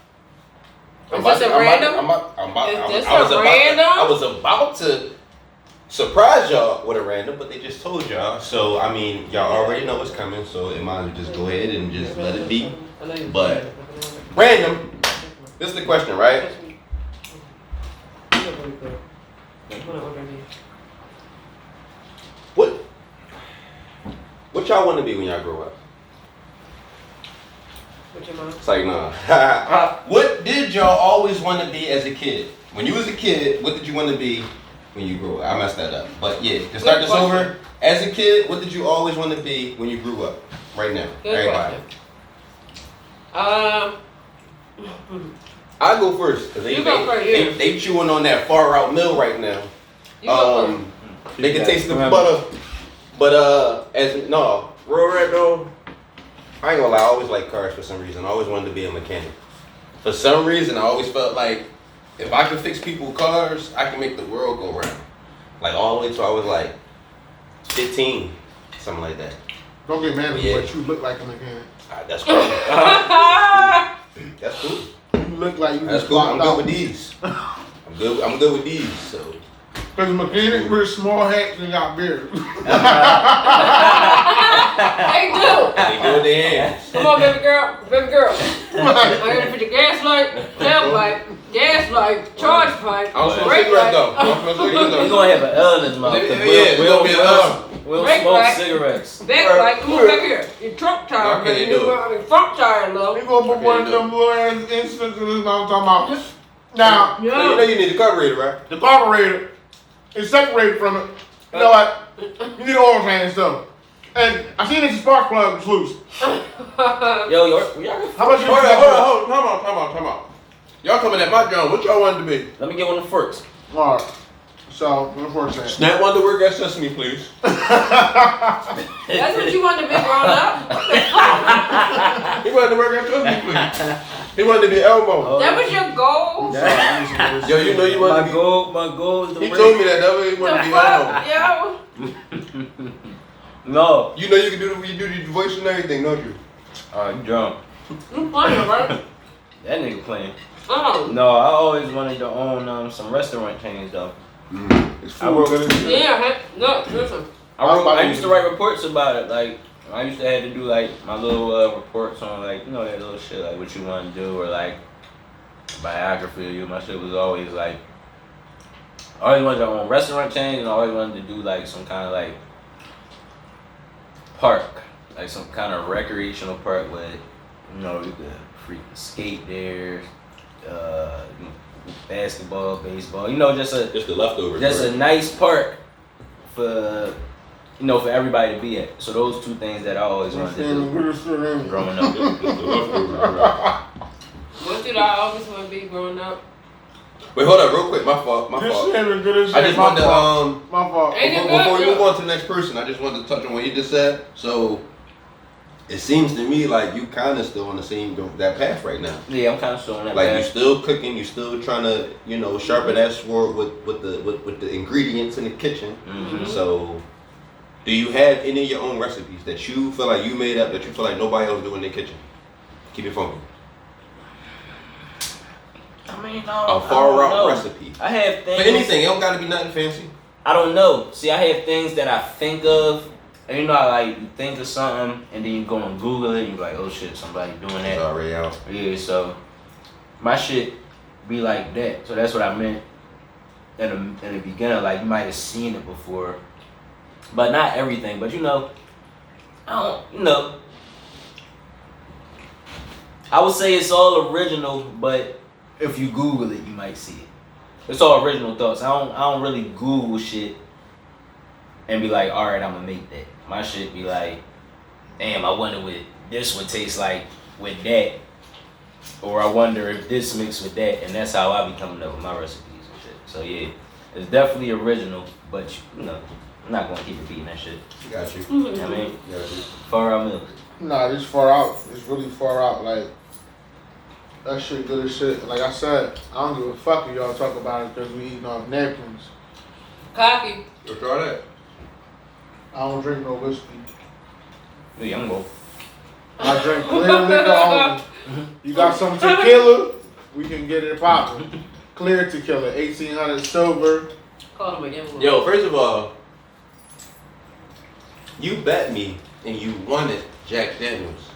Speaker 2: Is this a random?
Speaker 5: I was about to surprise y'all with a random, but they just told y'all. So I mean, y'all already know what's coming, so it might as well just go ahead and just let it be. But random. This is the question, right? What y'all want to be when y'all grow up? It's like, nah. What did y'all always want to be as a kid? When you was a kid, what did you want to be when you grew up? I messed that up. But yeah, to start this over, as a kid, what did you always want to be when you grew up? Right now.
Speaker 2: Good
Speaker 5: Everybody.
Speaker 2: question.
Speaker 5: I go first. Cause
Speaker 2: You go first, yeah.
Speaker 5: they chewing on that far out mill right now.
Speaker 2: You go
Speaker 5: They can taste the butter. But real red though, I ain't gonna lie, I always liked cars for some reason. I always wanted to be a mechanic. For some reason, I always felt like if I could fix people's cars, I can make the world go round. Like all the way till I was like 15, something like that.
Speaker 1: Don't get mad at me,
Speaker 5: Yeah.
Speaker 1: but you look like a mechanic.
Speaker 5: That's cool. That's cool.
Speaker 1: You look like you
Speaker 5: That's
Speaker 1: just
Speaker 5: cool. I'm
Speaker 1: clocked
Speaker 5: good
Speaker 1: out.
Speaker 5: with these. I'm good with these. So.
Speaker 1: Cause mechanics wear small hats and got beards.
Speaker 2: They do.
Speaker 5: They do with their hands.
Speaker 2: Come on, baby girl. Baby girl. I gotta put the gas light, tail light, gas light, charge pipe,
Speaker 5: I don't smoke
Speaker 2: brake
Speaker 5: cigarettes though.
Speaker 2: light.
Speaker 5: I don't smoke cigarettes
Speaker 3: He's
Speaker 5: though.
Speaker 3: gonna have an L in his mouth. 'Cause
Speaker 5: Yeah,
Speaker 3: Will
Speaker 5: there's gonna be an
Speaker 3: Will
Speaker 2: Brake
Speaker 3: smoke
Speaker 2: light.
Speaker 3: cigarettes.
Speaker 2: Back light, come on back here. Your trunk tire,
Speaker 5: Okay,
Speaker 2: baby.
Speaker 5: do it.
Speaker 2: Your front tire low.
Speaker 1: You gonna put
Speaker 5: Okay,
Speaker 1: one of
Speaker 5: you
Speaker 1: them little ass instances I'm talking about. Now,
Speaker 5: So you know you need the carburetor, right?
Speaker 1: the carburetor is separated from it. You know what? You need oil change stuff. And I seen this spark plug was loose.
Speaker 3: Yo, y'all
Speaker 1: How much you
Speaker 5: Hold on. Come on. Y'all coming at my joint. What y'all wanted to be?
Speaker 3: let me get one of the forks.
Speaker 1: Alright. So, what's first thing?
Speaker 5: Snap wanted to work at Sesame, please.
Speaker 2: That's what you want to be growing up?
Speaker 5: He wanted to work at Sesame, please. He wanted to be Elmo.
Speaker 2: That was your goal?
Speaker 5: Yo, you know you wanted to be.
Speaker 3: My goal is to
Speaker 5: He
Speaker 3: win.
Speaker 5: told me that way he wanted to be Elmo.
Speaker 2: Yo.
Speaker 3: No.
Speaker 5: You know you can do the voice and everything, don't you?
Speaker 3: You drunk.
Speaker 2: You playing, right?
Speaker 3: That nigga playing.
Speaker 2: Oh.
Speaker 3: No, I always wanted to own some restaurant chains though.
Speaker 5: It's
Speaker 3: I wrote-
Speaker 2: Yeah, no, listen.
Speaker 3: I used to write reports about it. Like I used to have to do like my little reports on like that little shit like what you want to do or like biography of you. My shit was always like I always wanted to own restaurant chains and I always wanted to do like some kind of like park, like some kind of recreational park with you could freaking skate there, basketball, baseball. Just
Speaker 5: the leftovers.
Speaker 3: a nice park for for everybody to be at. So those two things that I always wanted to do growing up.
Speaker 2: What did I always want to be growing up?
Speaker 5: Wait, hold up, real quick. My fault.
Speaker 1: This shit ain't good as shit.
Speaker 5: I just wanted to
Speaker 1: My fault.
Speaker 2: Ain't it
Speaker 5: before we
Speaker 2: good?
Speaker 5: move on to the next person, I just wanted to touch on what you just said. So it seems to me like you kind of still on the same that path right now.
Speaker 3: Yeah, I'm kind of showing that.
Speaker 5: Like
Speaker 3: back.
Speaker 5: you still cooking, you still trying to sharpen that sword with the ingredients in the kitchen.
Speaker 3: Mm-hmm.
Speaker 5: So, do you have any of your own recipes that you feel like you made up that you feel like nobody else do in their kitchen? Keep it funky.
Speaker 3: I mean,
Speaker 5: A far out recipe.
Speaker 3: I have things.
Speaker 5: For anything, it don't gotta be nothing fancy.
Speaker 3: I don't know. See, I have things that I think of. And you think of something, and then you go and Google it, and you're like, oh shit, somebody doing that.
Speaker 5: It's already out.
Speaker 3: Yeah, so my shit be like that. So that's what I meant in the beginning. Like, you might have seen it before, but not everything. But I would say it's all original, but if you Google it, you might see it. It's all original thoughts. I don't really Google shit and be like, all right, I'm gonna make that. My shit be like, damn, I wonder what this would taste like with that, or I wonder if this mixed with that, and that's how I be coming up with my recipes and shit. So yeah, it's definitely original, but I'm not gonna keep repeating that shit.
Speaker 5: Got you.
Speaker 3: I mean, far out milk.
Speaker 1: Nah, this far out. It's really far out. Like, that shit good as shit. Like I said, I don't give a fuck if y'all talk about it because we eating off napkins.
Speaker 2: Cocky.
Speaker 5: Let's try that.
Speaker 1: I don't drink no whiskey.
Speaker 3: The young boy.
Speaker 1: I drink clear liquor only. You got some tequila, we can get it popping. Clear tequila, 1800 silver.
Speaker 2: Call him again.
Speaker 5: Yo, first of all, you bet me and you wanted Jack Daniels.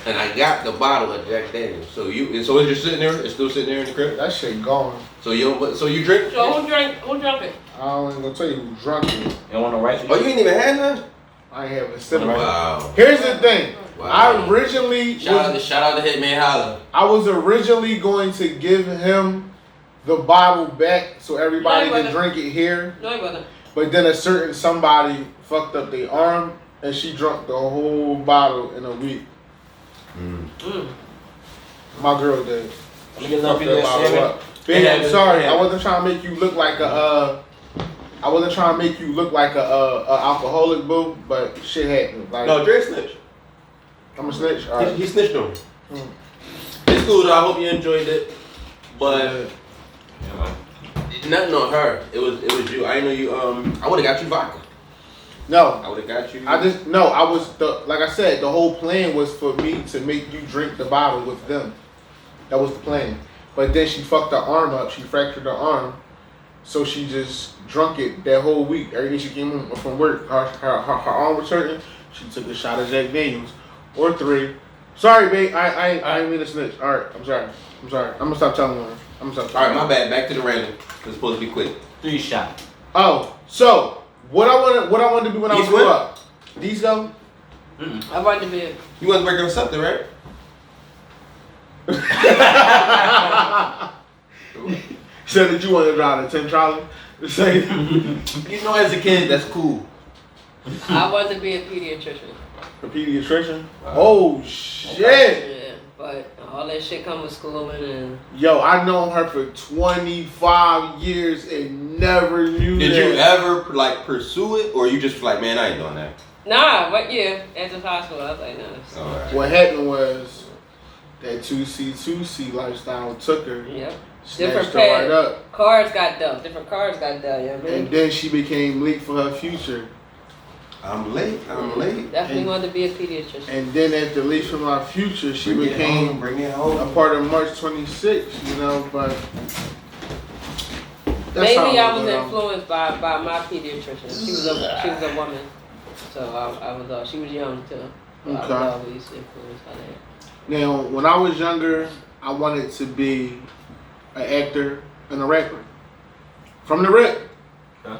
Speaker 5: And I got the bottle of Jack Daniels. So it's just sitting there? It's still sitting there in the crib?
Speaker 1: That shit gone.
Speaker 5: So you drink?
Speaker 2: So who drank it?
Speaker 1: I don't even gonna tell you who drunk it.
Speaker 3: You don't want no rice?
Speaker 5: Oh, you ain't even had none?
Speaker 1: I ain't having a sip of it.
Speaker 5: Wow.
Speaker 1: Here's the thing.
Speaker 5: Wow.
Speaker 1: I originally
Speaker 5: Shout out to Hitman Holla.
Speaker 1: I was originally going to give him the bottle back so everybody
Speaker 2: No, he
Speaker 1: can
Speaker 2: wasn't.
Speaker 1: drink it here.
Speaker 2: No, he wasn't.
Speaker 1: But then a certain somebody fucked up their arm and she drank the whole bottle in a week. My girl did.
Speaker 3: Let me get another
Speaker 1: Fucked that bottle
Speaker 3: salmon.
Speaker 1: up. Babe, I'm sorry.
Speaker 3: Yeah.
Speaker 1: I wasn't trying to make you look like a alcoholic boo, but shit happened. Like,
Speaker 5: No, Dre snitched.
Speaker 1: I'm a snitch. All right.
Speaker 5: He snitched on me. It's cool though. I hope you enjoyed it. But nothing on her. It was you. I didn't know you. I would have got you vodka.
Speaker 1: No,
Speaker 5: I would have got you.
Speaker 1: Like I said, the whole plan was for me to make you drink the bottle with them. That was the plan. But then she fucked her arm up. She fractured her arm, so she just drunk it that whole week. Every day she came home from work, her arm was hurting. She took a shot of Jack Daniels or 3. Sorry, babe. I didn't mean to snitch. All right, I'm sorry. I'm gonna stop telling her.
Speaker 5: All right, my bad. Back to the random. It's supposed to be quick.
Speaker 3: 3 shots.
Speaker 1: Oh, so what I wanted to do when I
Speaker 5: These
Speaker 1: grew
Speaker 5: win?
Speaker 1: up. These go.
Speaker 2: I wanted to be.
Speaker 5: You wasn't working on something, right?
Speaker 1: Said that you wanted to drive a 10 trolley. Say,
Speaker 5: You know, as a kid, that's cool.
Speaker 2: I wanted to be a pediatrician.
Speaker 1: a pediatrician. Oh shit!
Speaker 2: Yeah, but all that shit come with schooling and.
Speaker 1: Yo, I known her for 25 years and never knew
Speaker 5: Did
Speaker 1: that.
Speaker 5: you ever pursue it, or you just like, man, I ain't doing that?
Speaker 2: Nah, but yeah, after high school, I was like, nah.
Speaker 5: All right.
Speaker 1: What happened was, that 2C lifestyle took her.
Speaker 2: Yep.
Speaker 1: Snatched
Speaker 2: Different
Speaker 1: her right
Speaker 2: path.
Speaker 1: up.
Speaker 2: Cards got dealt. Different cards got dealt. You know what I mean?
Speaker 1: And then she became late for her future.
Speaker 5: I'm late.
Speaker 2: Definitely wanted to be a pediatrician.
Speaker 1: And then after late from our future, she became
Speaker 5: Bring it home.
Speaker 1: a part of March 26th, you know, but that's
Speaker 2: Maybe
Speaker 1: how
Speaker 2: I was
Speaker 1: it go.
Speaker 2: influenced by my pediatrician. She was a woman, so I was she was young too. So I was
Speaker 1: Okay.
Speaker 2: always influenced by that.
Speaker 1: Now, when I was younger, I wanted to be an actor and a rapper. From the rip.
Speaker 3: Huh?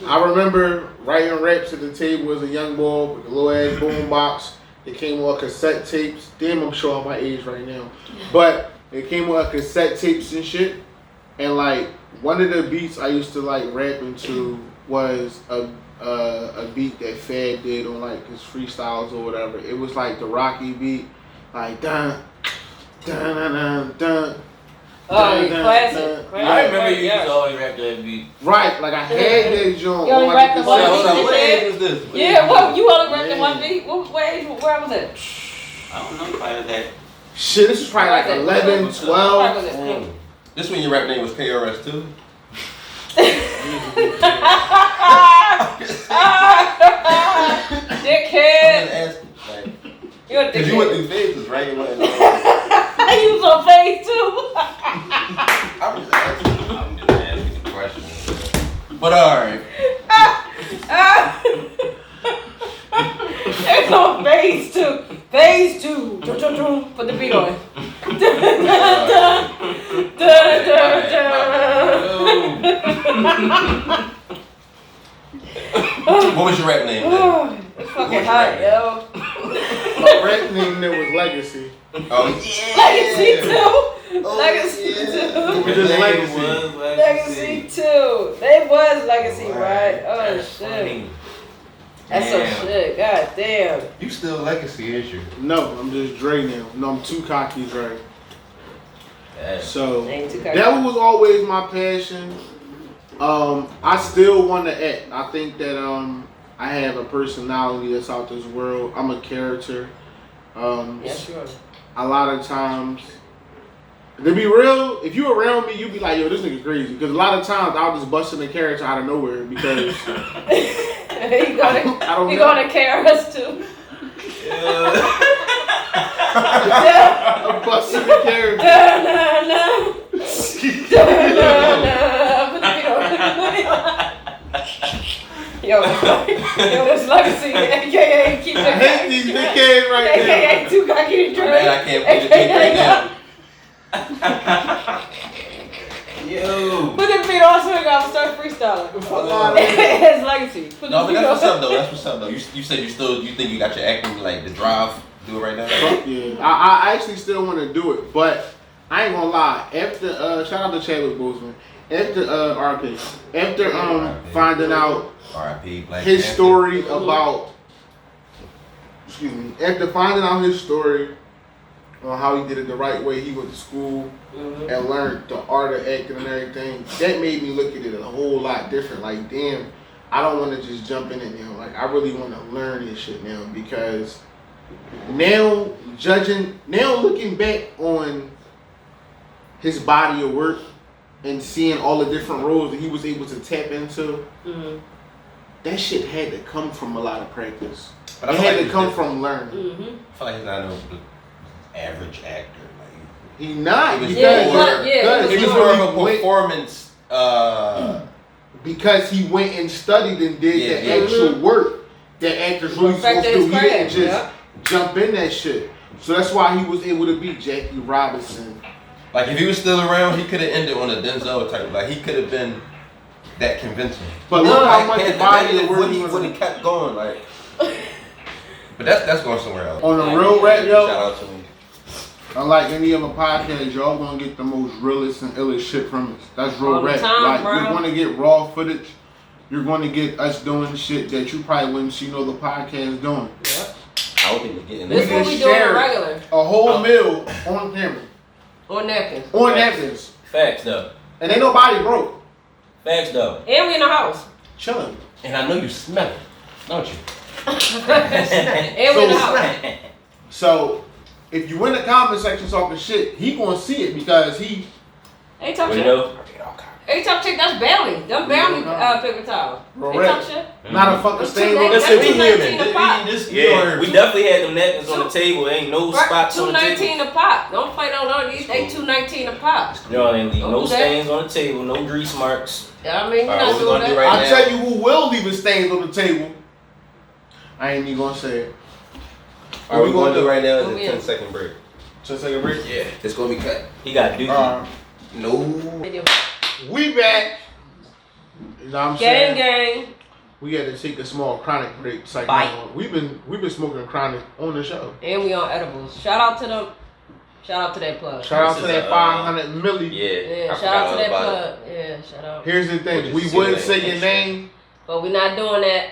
Speaker 1: I remember writing raps at the table as a young boy with a little ass boom box. It came on cassette tapes. Damn, I'm showing my age right now. But it came on cassette tapes and shit. And like one of the beats I used to like rap into was a beat that Fad did on like his freestyles or whatever. It was like the Rocky beat, like dun dun dun dun dun.
Speaker 2: Oh,
Speaker 1: Dun, dun,
Speaker 2: classic.
Speaker 1: dun.
Speaker 3: I remember you used
Speaker 2: Yes.
Speaker 3: to always rap that beat.
Speaker 1: Right, like I had that joint.
Speaker 2: You only
Speaker 1: on,
Speaker 2: rap
Speaker 1: like,
Speaker 2: the one
Speaker 1: cassette.
Speaker 2: beat?
Speaker 5: What age is this?
Speaker 2: Yeah, well, you only read the
Speaker 1: Yeah.
Speaker 2: one beat. Where was it?
Speaker 3: I don't know, probably that.
Speaker 1: Shit, this was probably like 11, 12.
Speaker 4: This when your rap name was KRS too?
Speaker 2: Dickhead. You're a
Speaker 5: Cause you went
Speaker 2: dickhead.
Speaker 5: through phases, right? You went,
Speaker 2: You was on phase 2.
Speaker 4: I'm just asking the question. But alright.
Speaker 2: It's on phase 2. Phase 2. Put the beat on.
Speaker 4: What was your rap name then?
Speaker 2: It's fucking hot, yo.
Speaker 1: My rap name there was Legacy.
Speaker 4: Oh
Speaker 2: Legacy 2. Legacy 2.
Speaker 1: It is Legacy.
Speaker 2: Legacy 2. They was Legacy, right? Oh, shit. That's some shit. God damn.
Speaker 4: You still legacy, ain't you?
Speaker 1: No, I'm just Dre now. No, I'm too cocky Dre. So
Speaker 2: Ain't too cocky.
Speaker 1: that was always my passion. I still want to act. I think that I have a personality that's out this world. I'm a character.
Speaker 2: Yeah, sure.
Speaker 1: A lot of times, to be real, if you around me, you be like, yo, this nigga crazy. Because a lot of times I'll just bust in a character out of nowhere because
Speaker 2: He gonna care us too.
Speaker 1: I'm busting the character.
Speaker 2: Yo, this Legacy, aka Keepin.
Speaker 1: I hate these big kids right
Speaker 2: AKA Too Cocky to
Speaker 4: Man, I
Speaker 2: Drink.
Speaker 4: can't put the beat right now.
Speaker 3: Yo.
Speaker 2: Put the beat on, so I'm gonna start freestyling.
Speaker 1: now.
Speaker 2: It's Legacy. Put
Speaker 4: No,
Speaker 2: the
Speaker 4: but
Speaker 2: beat
Speaker 4: that's what's
Speaker 2: on.
Speaker 4: up though. That's what's up though. You said you think you got your acting like the drive. Do it right now.
Speaker 1: Fuck yeah. I actually still want to do it, but I ain't gonna lie. After shout out to Chadwick Boseman. After RP. After finding out
Speaker 4: R.I.P. Black
Speaker 1: his
Speaker 4: Panther.
Speaker 1: story about, excuse me, after finding out his story on how he did it the right way, he went to school and learned the art of acting and everything. That made me look at it a whole lot different. Like, damn, I don't want to just jump in it now. Like, I really want to learn this shit now because now looking back on his body of work and seeing all the different roles that he was able to tap into, that shit had to come from a lot of practice.
Speaker 4: But I
Speaker 1: It
Speaker 4: feel
Speaker 1: had
Speaker 4: like
Speaker 1: to
Speaker 4: he's
Speaker 1: come
Speaker 4: different.
Speaker 1: from learning.
Speaker 4: I feel like he's not no average actor. Like
Speaker 1: He not
Speaker 4: He was
Speaker 1: because,
Speaker 4: more-
Speaker 1: because
Speaker 4: he was
Speaker 1: really
Speaker 4: more of a
Speaker 1: went-
Speaker 4: performance.
Speaker 1: because he went and studied and did
Speaker 4: Yeah,
Speaker 1: the
Speaker 4: yeah.
Speaker 1: actual work that actors really supposed
Speaker 2: Perfected
Speaker 1: to do.
Speaker 2: his
Speaker 1: He didn't
Speaker 2: craft,
Speaker 1: just
Speaker 2: yeah.
Speaker 1: jump in that shit. So that's why he was able to beat Jackie Robinson.
Speaker 4: Like if he was still around, he could have ended on a Denzel type. Like he could have been that convincing.
Speaker 1: But look how
Speaker 4: Black
Speaker 1: much
Speaker 4: Panther,
Speaker 1: body
Speaker 4: that
Speaker 1: of
Speaker 4: is
Speaker 1: work he
Speaker 4: when he
Speaker 1: was
Speaker 4: kept going. Like, but that's going somewhere else.
Speaker 1: on the real rap,
Speaker 5: shout
Speaker 1: yo.
Speaker 5: out to him.
Speaker 1: Unlike any other podcast, y'all gonna get the most realest and illest shit from us. That's real
Speaker 2: All the
Speaker 1: rap.
Speaker 2: time,
Speaker 1: Like
Speaker 2: bro.
Speaker 1: you're gonna get raw footage. You're gonna get us doing shit that you probably wouldn't see no other podcast doing.
Speaker 5: I don't think we're getting
Speaker 2: This
Speaker 1: We
Speaker 2: what
Speaker 1: just
Speaker 2: we doing
Speaker 1: shared
Speaker 2: regular.
Speaker 1: A whole meal on camera,
Speaker 2: On napkins.
Speaker 1: on napkins,
Speaker 3: Facts though.
Speaker 1: and ain't nobody broke.
Speaker 3: Facts though.
Speaker 2: And we in the house.
Speaker 1: Chilling.
Speaker 4: And I know you smell it, don't you?
Speaker 2: And we in the house.
Speaker 1: So if you in the comment section talking shit, he gonna see it because he.
Speaker 2: Hey, talk
Speaker 3: We
Speaker 2: shit.
Speaker 3: know.
Speaker 2: Hey, talk shit. That's Bailey. Them Bailey paper towels. Hey, talk shit.
Speaker 1: Not a fucking stain on the
Speaker 2: Listen,
Speaker 1: table.
Speaker 3: Yeah, we definitely had them napkins on the table. Ain't no spots on the table.
Speaker 2: $2.19 a pop. Don't play on these. They $2.19 a pop.
Speaker 3: No, ain't leave
Speaker 2: Don't
Speaker 3: no
Speaker 2: do that.
Speaker 3: stains on the table, no grease marks.
Speaker 2: Yeah, I mean,
Speaker 5: All right,
Speaker 2: not
Speaker 5: what we
Speaker 2: doing
Speaker 5: gonna do
Speaker 2: that.
Speaker 5: right
Speaker 1: I'll
Speaker 5: now?
Speaker 1: tell you who will leave stains on the table. I ain't even gonna say it.
Speaker 5: All right, we gonna do right now is
Speaker 2: What
Speaker 5: a
Speaker 2: we in?
Speaker 5: 10-second break.
Speaker 1: Just take a break.
Speaker 4: Yeah, it's gonna be cut.
Speaker 3: He got dookie.
Speaker 4: No.
Speaker 1: We back. You know what I'm saying?
Speaker 2: Gang.
Speaker 1: We had to take a small chronic break. It's like,
Speaker 2: Bye.
Speaker 1: we've been smoking chronic on the show.
Speaker 2: And we on edibles. Shout out to them. Shout out to that plug.
Speaker 1: Shout out
Speaker 3: This
Speaker 1: to
Speaker 3: is
Speaker 1: that
Speaker 3: a,
Speaker 1: 500 milli.
Speaker 2: Yeah,
Speaker 5: I
Speaker 2: shout
Speaker 5: forgot
Speaker 2: out to
Speaker 5: all
Speaker 2: that
Speaker 5: about
Speaker 2: plug. Yeah, shout out.
Speaker 1: Here's the
Speaker 5: What
Speaker 1: thing.
Speaker 5: is
Speaker 1: We
Speaker 5: the
Speaker 1: would
Speaker 5: name?
Speaker 1: say your name.
Speaker 2: But we not doing that.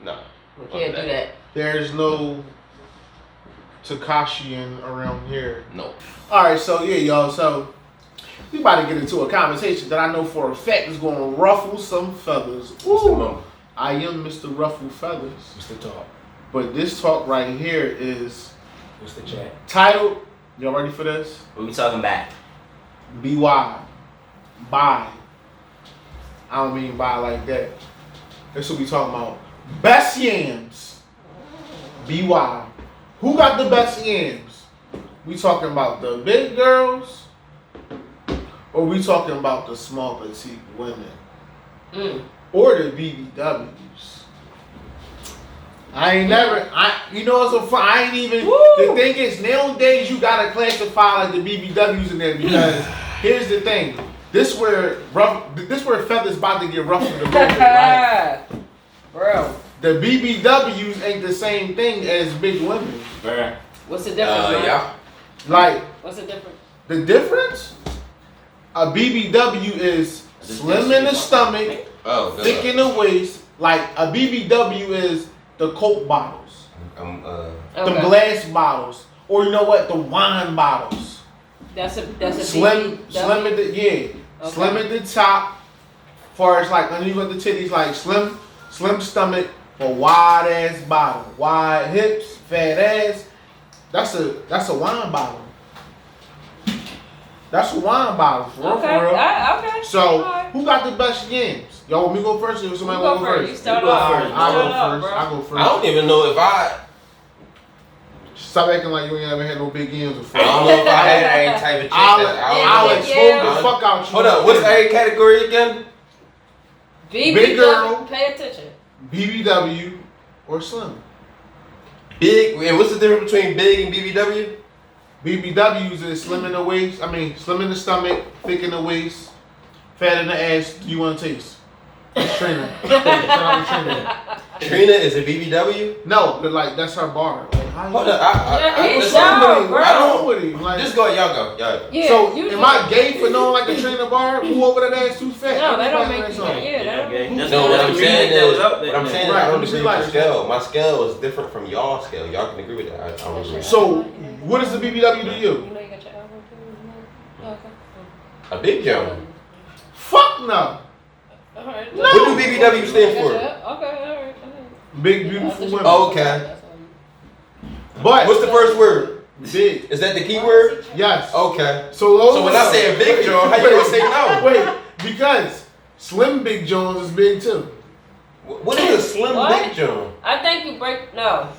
Speaker 5: No.
Speaker 2: We can't do that.
Speaker 1: There's no Takashian around here.
Speaker 4: No.
Speaker 1: Alright, so yeah, y'all. So we about to get into a conversation that I know for a fact is going to ruffle some feathers. Ooh, I am Mr. Ruffle Feathers.
Speaker 6: Mr. Talk.
Speaker 1: But this talk right here is
Speaker 6: What's the chat?
Speaker 1: titled, y'all ready for this?
Speaker 3: What we talking about?
Speaker 1: BY. Bye. I don't mean bye like that. That's what we talking about. Best yams. BY. Who got the best yams? We talking about the big girls? Or we talking about the small petite women? Or the BBWs? You know what's so fun? I ain't even, the thing is, nowadays you gotta classify like the BBWs in there because here's the thing. This where feathers about to get ruffled a little bit, right?
Speaker 2: Bro.
Speaker 1: The BBWs ain't the same thing as big women.
Speaker 3: Bruh.
Speaker 2: What's the difference, man?
Speaker 4: Yeah.
Speaker 1: Like,
Speaker 2: What's the difference?
Speaker 1: the difference? A BBW is slim in the stomach,
Speaker 4: Oh, good.
Speaker 1: thick in the waist. Like, a BBW is the Coke bottles. The glass bottles. Or you know what? The wine bottles.
Speaker 2: That's a
Speaker 1: Slim
Speaker 2: BBW?
Speaker 1: at the, yeah. Slim at the top. Far as like, underneath the titties, like slim stomach, but wide ass bottom. Wide hips, fat ass. That's a wine bottle. That's a wine bottle, for real,
Speaker 2: Okay.
Speaker 1: for real.
Speaker 2: Okay.
Speaker 1: So,
Speaker 2: Alright.
Speaker 1: who got the best yams? Y'all want me to go first or somebody
Speaker 2: You go
Speaker 1: want to go
Speaker 2: first.
Speaker 1: first?
Speaker 2: You start
Speaker 3: You go
Speaker 2: off.
Speaker 3: first.
Speaker 1: I'll
Speaker 2: Start
Speaker 1: go
Speaker 2: off,
Speaker 1: first.
Speaker 2: bro.
Speaker 1: I'll go first.
Speaker 5: I don't even know if I
Speaker 1: Stop acting like you ain't ever had no big yams before.
Speaker 5: I don't know if I had any type of chick
Speaker 1: I'll
Speaker 5: that I
Speaker 2: Yeah,
Speaker 1: I'll
Speaker 5: don't know.
Speaker 1: expose
Speaker 2: yeah.
Speaker 1: the fuck out you.
Speaker 5: Hold up, what's every category again?
Speaker 2: BBW.
Speaker 1: Big girl.
Speaker 2: Pay attention.
Speaker 1: BBW or slim?
Speaker 5: Big, and what's the difference between big and BBW?
Speaker 1: BBWs is slim in the waist. I mean, slim in the stomach, thick in the waist, fat in the ass. Do you want to taste? That's Trina. Shout out to Trina.
Speaker 5: Trina is a BBW?
Speaker 1: No, but like that's her bar. Like, how you?
Speaker 5: Hold up,
Speaker 2: It's
Speaker 5: listen,
Speaker 2: y'all, bro.
Speaker 1: I don't know with him. Like,
Speaker 5: just go, y'all go.
Speaker 2: Yeah.
Speaker 1: so
Speaker 2: you
Speaker 1: am I gay for knowing like a Trina bar? Who over that ass too fat?
Speaker 2: No, that don't
Speaker 1: Everybody
Speaker 2: make you.
Speaker 1: on that song.
Speaker 2: Yeah, that don't make you.
Speaker 3: That's
Speaker 5: No, what I'm
Speaker 3: the
Speaker 5: saying
Speaker 3: that was
Speaker 5: is,
Speaker 3: out there.
Speaker 5: what I'm saying is
Speaker 1: Right,
Speaker 5: I don't
Speaker 1: let me
Speaker 5: agree
Speaker 1: see
Speaker 5: with the
Speaker 1: like-
Speaker 5: scale. My scale is different from y'all scale. Y'all can agree with that. I don't agree.
Speaker 1: So, what does the BBW to you?
Speaker 2: You know you got your album too? Okay.
Speaker 5: A big jump.
Speaker 1: Fuck no.
Speaker 2: Alright.
Speaker 1: No.
Speaker 5: What do BBW stand for?
Speaker 2: Okay, alright.
Speaker 1: Big beautiful women.
Speaker 5: Oh, okay.
Speaker 1: But
Speaker 5: What's the first word?
Speaker 1: big?
Speaker 5: Is that the key word?
Speaker 1: Yes.
Speaker 5: Okay.
Speaker 1: So
Speaker 5: when I say a big Joe, how you gonna say no?
Speaker 1: Wait, because Slim Big Jones is big too.
Speaker 5: What is a slim
Speaker 2: What?
Speaker 5: big Joe?
Speaker 2: I think you break. No.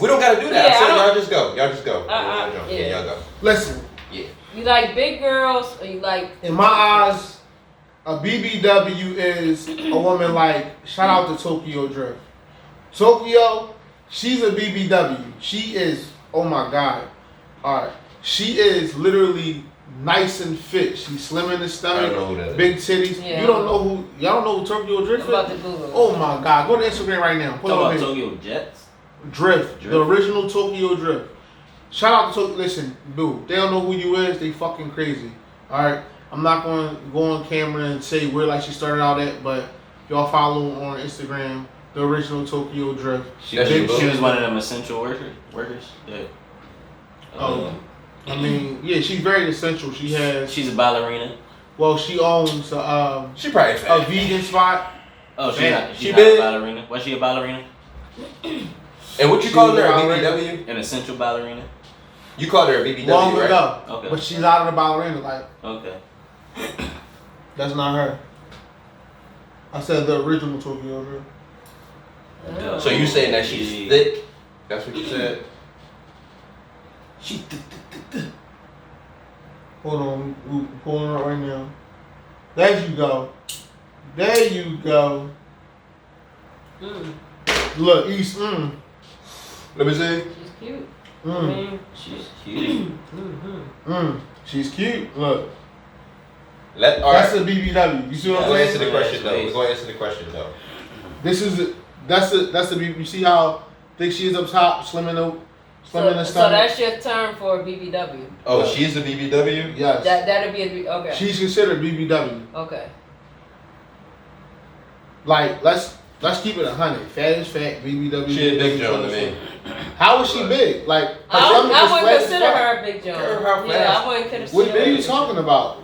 Speaker 5: We don't gotta do that.
Speaker 2: Yeah,
Speaker 5: I said
Speaker 2: I don't-
Speaker 5: y'all just go. Y'all just go.
Speaker 2: yeah.
Speaker 5: Yeah, y'all go.
Speaker 1: Listen,
Speaker 2: You like big girls or you like.
Speaker 1: in my eyes, a BBW is a woman like, shout out to Tokyo Drift. Tokyo, she's a BBW. She is, oh my God. Alright. She is literally nice and fit. She's slim in the
Speaker 5: I
Speaker 1: stomach,
Speaker 5: don't know who that is.
Speaker 1: big titties.
Speaker 2: Yeah.
Speaker 1: You don't know who, y'all don't know who Tokyo Drift
Speaker 2: I'm about
Speaker 1: is?
Speaker 2: to Google.
Speaker 1: Oh my God. Go to Instagram right now. Pull
Speaker 3: Talk
Speaker 1: up
Speaker 3: about
Speaker 1: here.
Speaker 3: Tokyo Jets.
Speaker 1: Drift,
Speaker 3: Drift.
Speaker 1: the original Tokyo Drift. Shout out to Tokyo. Listen, dude, they don't know who you is. They fucking crazy. All right, I'm not going to go on camera and say where like she started out at, but y'all follow on Instagram the original Tokyo Drift.
Speaker 3: She
Speaker 1: Big
Speaker 3: was
Speaker 1: shit.
Speaker 3: one of them essential workers. Yeah.
Speaker 1: Oh, I mean, yeah, she's very essential. She has.
Speaker 3: She's a ballerina.
Speaker 1: Well, she owns
Speaker 5: She probably
Speaker 1: a
Speaker 5: fat.
Speaker 1: vegan spot.
Speaker 3: Oh, she's
Speaker 1: Man,
Speaker 3: not.
Speaker 5: she
Speaker 3: She's not
Speaker 5: big?
Speaker 3: a ballerina. Was she a ballerina?
Speaker 5: And what you
Speaker 1: She
Speaker 5: calling
Speaker 1: was
Speaker 5: her?
Speaker 1: a
Speaker 5: A
Speaker 1: ballerina.
Speaker 5: BBW?
Speaker 3: An essential ballerina.
Speaker 5: You called her a BBW,
Speaker 1: long
Speaker 5: right?
Speaker 1: ago.
Speaker 3: Okay.
Speaker 1: But she's out of the ballerina life.
Speaker 3: Okay.
Speaker 1: That's not her. I said the original Tokyo Drift.
Speaker 2: Oh.
Speaker 5: So you saying that she's thick? That's what you said?
Speaker 3: She.
Speaker 1: Hold on, we pulling her up right now. There you go. There you go. Look, East.
Speaker 5: Let me see.
Speaker 2: She's cute.
Speaker 3: She's cute.
Speaker 1: She's cute. Look.
Speaker 5: Alright.
Speaker 1: That's a BBW. You see what I'm
Speaker 5: Let's
Speaker 1: saying?
Speaker 5: answer the question though. We're gonna answer the question though.
Speaker 1: This is that's the BBW. You see how thick she is up top, slim in the
Speaker 2: So
Speaker 1: stomach.
Speaker 2: that's your term for a BBW.
Speaker 5: Oh,
Speaker 1: Yeah.
Speaker 5: she's a BBW?
Speaker 1: Yes.
Speaker 2: That'd be okay.
Speaker 1: She's considered BBW.
Speaker 2: Okay.
Speaker 1: Like let's keep it 100. Fat is fat. BBW.
Speaker 5: She a big Joan to me.
Speaker 1: How is she big? Like her
Speaker 2: I
Speaker 1: stomach is
Speaker 2: wouldn't
Speaker 1: flat as
Speaker 2: consider
Speaker 1: fuck.
Speaker 2: her a big Joan.
Speaker 5: Her
Speaker 2: Yeah,
Speaker 5: fast.
Speaker 2: I wouldn't consider
Speaker 1: What
Speaker 2: her.
Speaker 1: are you talking about?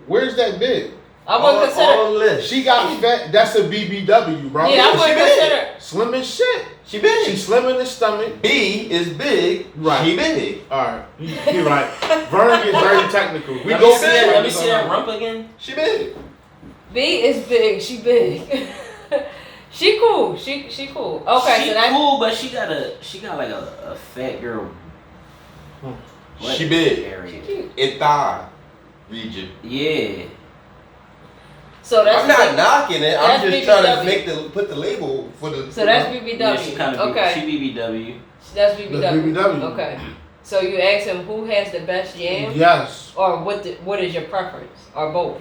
Speaker 1: Where's that big?
Speaker 2: I wouldn't consider.
Speaker 5: On the list.
Speaker 1: She got fat. That's a BBW, bro.
Speaker 2: Yeah, I wouldn't
Speaker 5: she
Speaker 2: consider.
Speaker 1: Slim as shit.
Speaker 5: She big.
Speaker 1: She's slim in the stomach.
Speaker 5: B is big.
Speaker 1: Right.
Speaker 5: She big.
Speaker 1: All right, you're right. Vernon gets very technical. We
Speaker 3: Let
Speaker 1: go
Speaker 3: me see that. Let me see that rump again.
Speaker 5: She big.
Speaker 2: B is big. She big. She cool. She cool. Okay,
Speaker 3: She
Speaker 2: so that's
Speaker 3: cool, but she got like a fat girl. butt
Speaker 5: She big.
Speaker 3: area.
Speaker 2: cute.
Speaker 5: In thigh region.
Speaker 3: Yeah.
Speaker 2: So that's
Speaker 5: I'm not knocking it. I'm
Speaker 2: that's
Speaker 5: just trying
Speaker 2: BBW.
Speaker 5: to put the label for the.
Speaker 2: So that's
Speaker 3: Yeah,
Speaker 2: BBW.
Speaker 3: she kind of
Speaker 2: okay.
Speaker 3: She BBW.
Speaker 2: That's BBW.
Speaker 1: That's BBW.
Speaker 2: Okay. So you ask him who has the best yam,
Speaker 1: Yes.
Speaker 2: or what is your preference, or both?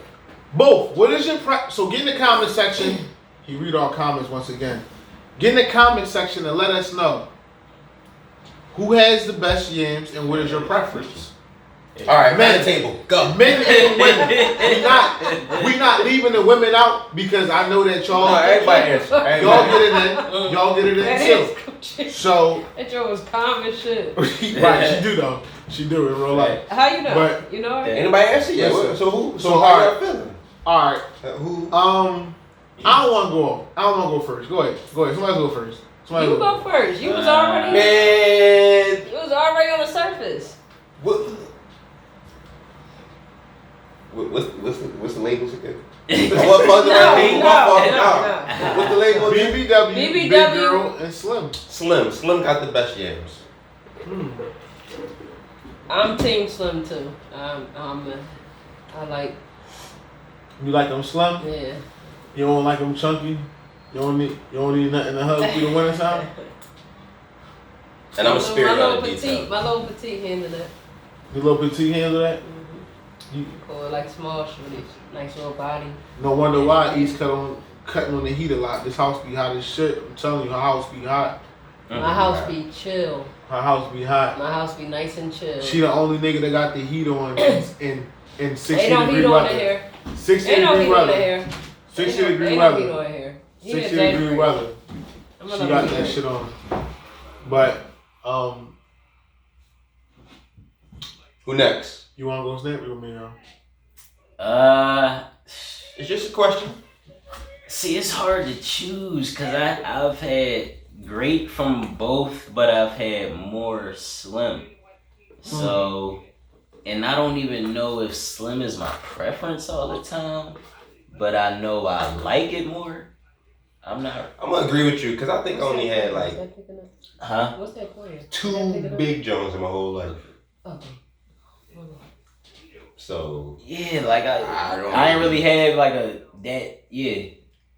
Speaker 1: Both. What is your so get in the comment section. He read our comments once again. Get in the comment section and let us know who has the best yams and what is your preference.
Speaker 5: All right,
Speaker 1: Men.
Speaker 5: man. The table. Go.
Speaker 1: Men and women. We not leaving the women out because I know that y'all
Speaker 5: No, everybody answer.
Speaker 1: y'all get it in. Y'all get it in
Speaker 2: That
Speaker 1: too.
Speaker 2: is
Speaker 1: So
Speaker 2: that joke was calm as shit.
Speaker 1: right, she do though. She do in real life.
Speaker 2: How you know?
Speaker 1: But-
Speaker 2: You know her?
Speaker 5: Anybody answer yet?
Speaker 1: Listen.
Speaker 5: So who?
Speaker 1: So
Speaker 5: So how
Speaker 1: hard.
Speaker 5: y'all feeling?
Speaker 1: All right.
Speaker 5: Who?
Speaker 1: I don't want to go. I don't want to go first. Go ahead. Somebody go first. Somebody
Speaker 2: You go first. You was already.
Speaker 5: Man.
Speaker 2: You was already on the surface.
Speaker 5: What's the labels again?
Speaker 2: No,
Speaker 5: What
Speaker 2: no,
Speaker 5: label?
Speaker 2: no.
Speaker 5: What's the label again?
Speaker 1: BBW, Big
Speaker 2: BBW.
Speaker 1: Girl, and Slim.
Speaker 5: Slim. Slim got the best yams.
Speaker 2: I'm Team Slim too. I like.
Speaker 1: You like them slim?
Speaker 2: Yeah.
Speaker 1: You don't like them chunky? You don't need nothing to hug through the winter time?
Speaker 5: And I'm a spirit
Speaker 2: my
Speaker 5: on
Speaker 2: little
Speaker 5: the
Speaker 2: petite,
Speaker 5: detail.
Speaker 2: my little petite handle that.
Speaker 1: The little petite hands of that? You,
Speaker 2: Or like small shorties, nice little body.
Speaker 1: no wonder why East cutting on the heat a lot. This house be hot as shit. I'm telling you, her house be hot.
Speaker 2: My house be chill.
Speaker 1: Her house be hot.
Speaker 2: My house be nice and chill.
Speaker 1: She the only nigga that got the heat on in 60
Speaker 2: Ain't no
Speaker 1: degree
Speaker 2: heat on
Speaker 1: weather.
Speaker 2: in here.
Speaker 1: 60
Speaker 2: Ain't no
Speaker 1: degree
Speaker 2: heat on in
Speaker 1: weather.
Speaker 2: here.
Speaker 1: 60
Speaker 2: Ain't
Speaker 1: degree
Speaker 2: no heat
Speaker 1: weather.
Speaker 2: on in here. He
Speaker 1: 60
Speaker 2: exaggerating.
Speaker 1: degree weather.
Speaker 2: I'm
Speaker 1: She
Speaker 2: gonna
Speaker 1: got
Speaker 2: be
Speaker 1: that
Speaker 2: great.
Speaker 1: shit on. But
Speaker 5: Who next?
Speaker 1: you wanna go snap with me, y'all?
Speaker 5: It's just a question.
Speaker 3: See, it's hard to choose because I've had great from both, but I've had more Slim. So, and I don't even know if Slim is my preference all the time, but I know I like it more. I'm not.
Speaker 5: I'm gonna agree with you because I think I only had like
Speaker 3: Huh?
Speaker 2: What's that playing?
Speaker 5: 2 big Jones in my whole life.
Speaker 2: Okay.
Speaker 5: So
Speaker 3: Yeah, like
Speaker 5: I
Speaker 3: I ain't really have like a that yeah.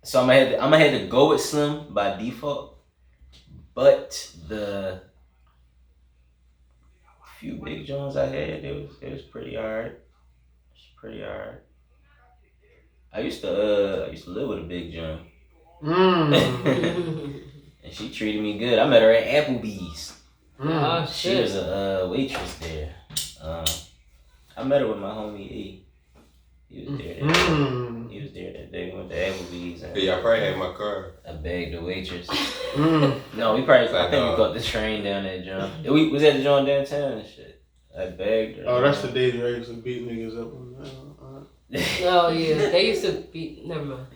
Speaker 3: So I'm gonna have to go with Slim by default, but the few big Jones I had, it was pretty alright. It's pretty alright. I used to live with a big John, and she treated me good. I met her at Applebee's.
Speaker 2: Oh
Speaker 3: She
Speaker 2: shit.
Speaker 3: was a waitress there. I met her with my homie E. He was there. He was there that day. We went to Applebee's. And
Speaker 5: yeah, I probably had my car.
Speaker 3: I begged the waitress.
Speaker 1: Mm.
Speaker 3: No, we probably. I
Speaker 5: Like,
Speaker 3: think we caught the train down that John. We was at the John downtown and shit. I begged her.
Speaker 1: Oh, that's the days where I used to beat niggas up.
Speaker 2: Oh yeah, they used to be. Never mind.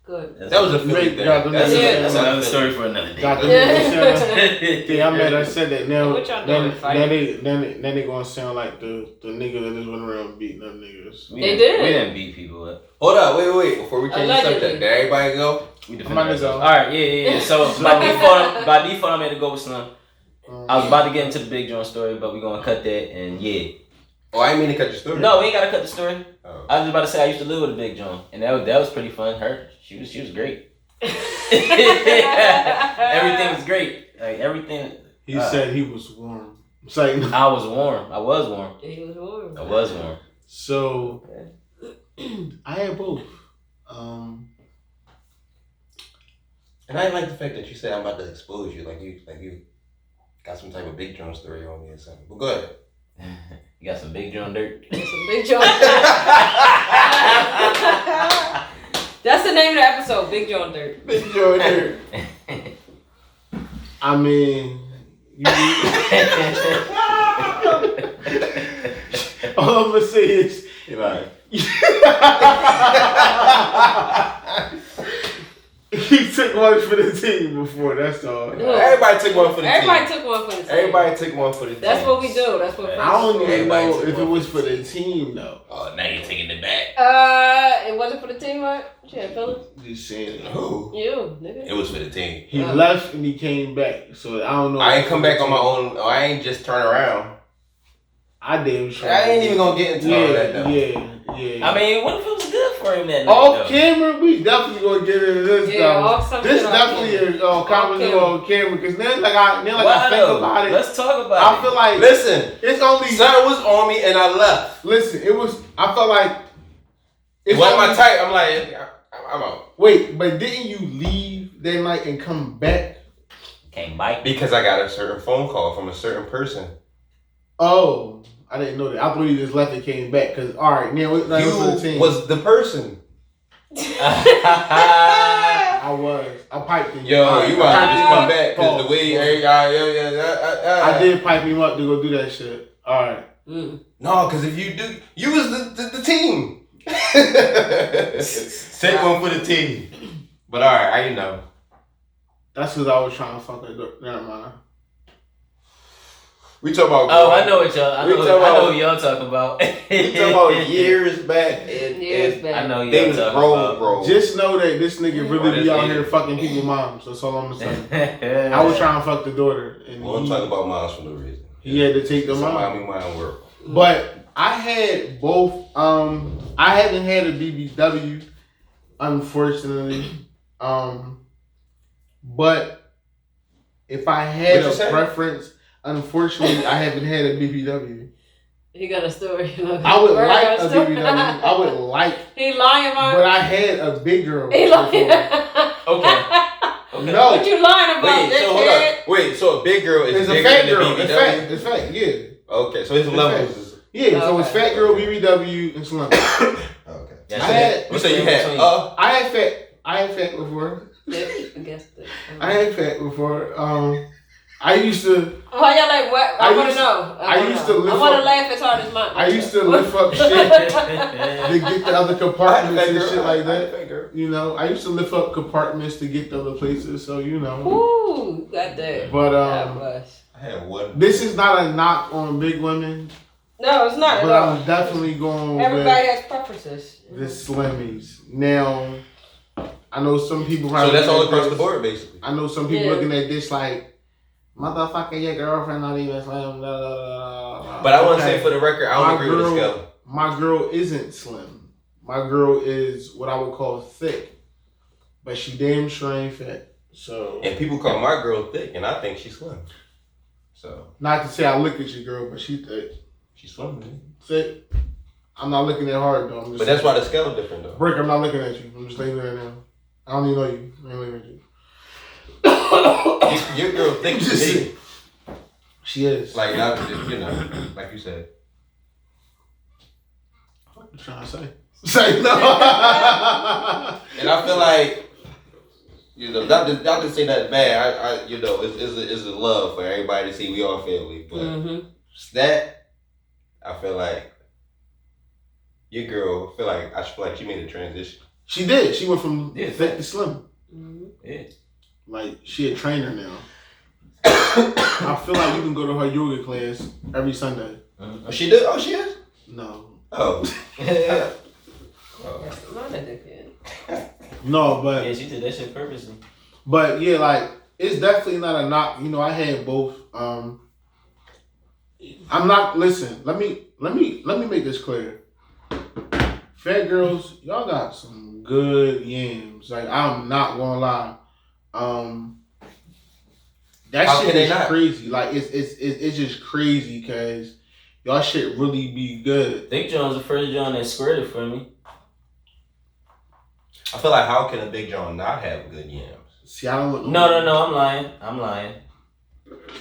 Speaker 2: Good.
Speaker 5: That was a Philly thing.
Speaker 1: Got them
Speaker 5: That's
Speaker 1: niggas-
Speaker 3: That's another story for another day.
Speaker 1: Got them
Speaker 2: Yeah.
Speaker 1: niggas sound- Yeah, I'm mad I said that. Now,
Speaker 2: What y'all doing, fighting?
Speaker 1: then they gonna sound like the nigga that just went around beating up niggas.
Speaker 2: They did.
Speaker 3: We didn't beat people up.
Speaker 5: Hold up, wait. Before we change the
Speaker 2: Allegedly.
Speaker 5: subject, did everybody go?
Speaker 3: We
Speaker 1: I'm
Speaker 3: defended
Speaker 1: about to
Speaker 3: ourselves.
Speaker 1: go.
Speaker 3: Alright, yeah. So by default, I'm going to go with Slim. I was about to get into the Big John story, but we're going to cut that, and yeah.
Speaker 5: Oh, I didn't mean to cut your story.
Speaker 3: No, we ain't got to cut the story.
Speaker 5: Oh.
Speaker 3: I was just about to say I used to live with a Big John, and that was pretty fun. She was great. Everything was great. Like, everything.
Speaker 1: He said he was warm. I'm saying.
Speaker 3: I was warm.
Speaker 2: He was warm.
Speaker 3: I was warm.
Speaker 1: So, I had both.
Speaker 5: And I like the fact that you said I'm about to expose you, like you got some type of Big John story on me or something. But go ahead.
Speaker 3: You got some Big John dirt.
Speaker 2: Some Big John. That's the name of the episode, Big John Dirt.
Speaker 1: Big John here. I mean, all I'm gonna say is,
Speaker 5: You like,
Speaker 1: he took one for the team before. That's all.
Speaker 5: everybody took one for the
Speaker 2: Everybody
Speaker 5: team.
Speaker 2: took one for the team.
Speaker 5: Everybody took one for the team.
Speaker 2: That's what we do. That's what.
Speaker 1: I don't even
Speaker 5: Everybody
Speaker 1: know
Speaker 5: took
Speaker 1: if it
Speaker 5: one
Speaker 1: was
Speaker 5: for
Speaker 1: for
Speaker 5: the
Speaker 1: the team though.
Speaker 5: Oh, now you're taking it back.
Speaker 2: It wasn't for the team, right? Yeah, fellas.
Speaker 1: Just saying.
Speaker 5: Who?
Speaker 2: You, nigga.
Speaker 5: It was for the team.
Speaker 1: He left and he came back, so I don't know.
Speaker 5: I ain't come back on my own. I ain't just turn around.
Speaker 1: I damn sure.
Speaker 5: I ain't even gonna get into all that though.
Speaker 1: Yeah.
Speaker 3: I mean, what if it was good for him that night?
Speaker 1: Off
Speaker 3: though?
Speaker 1: camera, we definitely gonna get into this
Speaker 2: Yeah,
Speaker 1: though.
Speaker 2: off some
Speaker 1: This
Speaker 2: shit off
Speaker 1: definitely
Speaker 2: camera.
Speaker 1: is comment on camera because then like I
Speaker 3: Why
Speaker 1: think
Speaker 3: though?
Speaker 1: about it.
Speaker 3: Let's talk about
Speaker 1: I
Speaker 3: it.
Speaker 1: feel like
Speaker 5: Listen,
Speaker 1: it's only.
Speaker 5: son was on me and I left.
Speaker 1: Listen, it was. I felt like
Speaker 5: It wasn't my
Speaker 1: only-
Speaker 5: type. I'm like, I'm out.
Speaker 1: Wait, but didn't you leave that night and come back?
Speaker 3: Can't bite.
Speaker 5: Because I got a certain phone call from a certain person.
Speaker 1: Oh, I didn't know that. I thought you just left and came back. Cause all right, now what for the
Speaker 5: You
Speaker 1: team?
Speaker 5: was the person.
Speaker 1: I was. I piped him.
Speaker 5: Yo, you might have just come back because
Speaker 1: Pause.
Speaker 5: the way,
Speaker 1: I did pipe him up to go do that shit. All right.
Speaker 5: No, because if you do, you was the team. Take one for the team. But all right, I know.
Speaker 1: That's because I was trying to fuck that door. Never mind.
Speaker 5: We talk about.
Speaker 3: Oh, I know what y'all. I
Speaker 5: We
Speaker 3: know
Speaker 5: talking about-
Speaker 3: what y'all talking about.
Speaker 5: We talk about years back. And
Speaker 2: back.
Speaker 3: I know
Speaker 5: they
Speaker 3: y'all
Speaker 5: was
Speaker 3: talking
Speaker 5: bro,
Speaker 3: about.
Speaker 5: bro.
Speaker 1: Just know that this nigga really
Speaker 5: This
Speaker 1: be out
Speaker 5: nigga.
Speaker 1: here fucking people's moms. That's all I'm gonna say. I was trying to fuck the daughter, and
Speaker 5: We don't talk about moms for no reason.
Speaker 1: he had to take the
Speaker 5: Some
Speaker 1: mom.
Speaker 5: mommy mind work.
Speaker 1: But I had both. I haven't had a BBW, unfortunately. But if I had
Speaker 5: What'd you
Speaker 1: a
Speaker 5: say?
Speaker 1: preference, unfortunately, I haven't had a BBW.
Speaker 2: He got a story.
Speaker 1: I would like a BBW. I would like,
Speaker 2: He lying about.
Speaker 1: but I had a big girl.
Speaker 2: He lying.
Speaker 3: Okay.
Speaker 1: No,
Speaker 2: What you lying about?
Speaker 5: Wait, so hold
Speaker 2: dickhead?
Speaker 5: on. Wait, so a big girl is
Speaker 1: it's a
Speaker 5: bigger
Speaker 1: fat
Speaker 5: than
Speaker 1: girl.
Speaker 5: a
Speaker 1: It's
Speaker 5: BBW?
Speaker 1: fat. It's fat. Yeah.
Speaker 5: Okay, so his
Speaker 1: It's
Speaker 5: levels
Speaker 1: fat.
Speaker 5: is.
Speaker 1: Yeah. So it's
Speaker 2: Okay.
Speaker 1: fat girl, BBW, and slim.
Speaker 5: Okay.
Speaker 3: Yeah,
Speaker 1: I had-
Speaker 5: You say you had
Speaker 1: I had fat before.
Speaker 2: I guess that.
Speaker 1: I had fat before. I used to.
Speaker 2: Why y'all like what? I want to know.
Speaker 1: I used to lift
Speaker 2: I want to
Speaker 1: up-
Speaker 2: laugh as hard as mine.
Speaker 1: I used to lift up shit to get the other compartments and shit like that. You know, I used to lift up compartments to get to other places. So you know.
Speaker 2: Ooh, got that.
Speaker 1: But
Speaker 2: That was.
Speaker 5: I had one.
Speaker 1: this is not a knock on big women,
Speaker 2: No, it's not
Speaker 1: but
Speaker 2: at all.
Speaker 1: I'm definitely going
Speaker 2: Everybody
Speaker 1: with
Speaker 2: has preferences.
Speaker 1: the slimmies. Now, I know some people.
Speaker 5: So that's all
Speaker 1: looking at
Speaker 5: across the
Speaker 1: this-
Speaker 5: board, basically.
Speaker 1: I know some people
Speaker 2: Yeah.
Speaker 1: looking at this like, motherfucker, your girlfriend not even slim. Blah, blah, blah.
Speaker 5: But I want to
Speaker 1: Okay.
Speaker 5: say for the record, I don't
Speaker 1: My
Speaker 5: agree with the
Speaker 1: girl-
Speaker 5: scale.
Speaker 1: My girl isn't slim. My girl is what I would call thick, but she damn sure ain't fat. So,
Speaker 5: And people call my girl thick, and I think she's slim. So
Speaker 1: not to say I look at your girl, but she thick.
Speaker 5: she's slim, man.
Speaker 1: Thick. I'm not looking at hard though. I'm just
Speaker 5: But that's why the scale is different, though.
Speaker 1: Brick, I'm not looking at you. I'm just leaving it there now. I don't even know you. I ain't looking at you.
Speaker 5: Your girl thick to me.
Speaker 1: She is.
Speaker 5: Like, not, you know, like you said.
Speaker 1: What you trying to say? Say no.
Speaker 5: And I feel like, you know, not to say that bad. I you know, it's a love for everybody to see we all family. But that, I feel like your girl. I feel like she made a transition.
Speaker 1: She did. She went from
Speaker 3: Yeah.
Speaker 1: fit to slim.
Speaker 2: Mhm.
Speaker 3: Yeah.
Speaker 1: Like, she a trainer now. I feel like you can go to her yoga class every Sunday.
Speaker 5: Oh, she did? Oh, she is?
Speaker 1: No.
Speaker 5: Oh.
Speaker 2: Not a dickhead.
Speaker 1: No, but
Speaker 3: Yeah, she did that shit purposely.
Speaker 1: But yeah, like it's definitely not a knock. You know, I had both. I'm not. Listen, let me make this clear. Fat girls, y'all got some good yams. Like I'm not gonna lie. That
Speaker 5: How
Speaker 1: shit
Speaker 5: can they
Speaker 1: is
Speaker 5: not?
Speaker 1: crazy. Like it's just crazy because y'all shit really be good.
Speaker 3: Big John's the first John that squirted for me.
Speaker 5: I feel like how can a Big John not have good yams?
Speaker 1: See, I don't want
Speaker 3: No, I'm lying.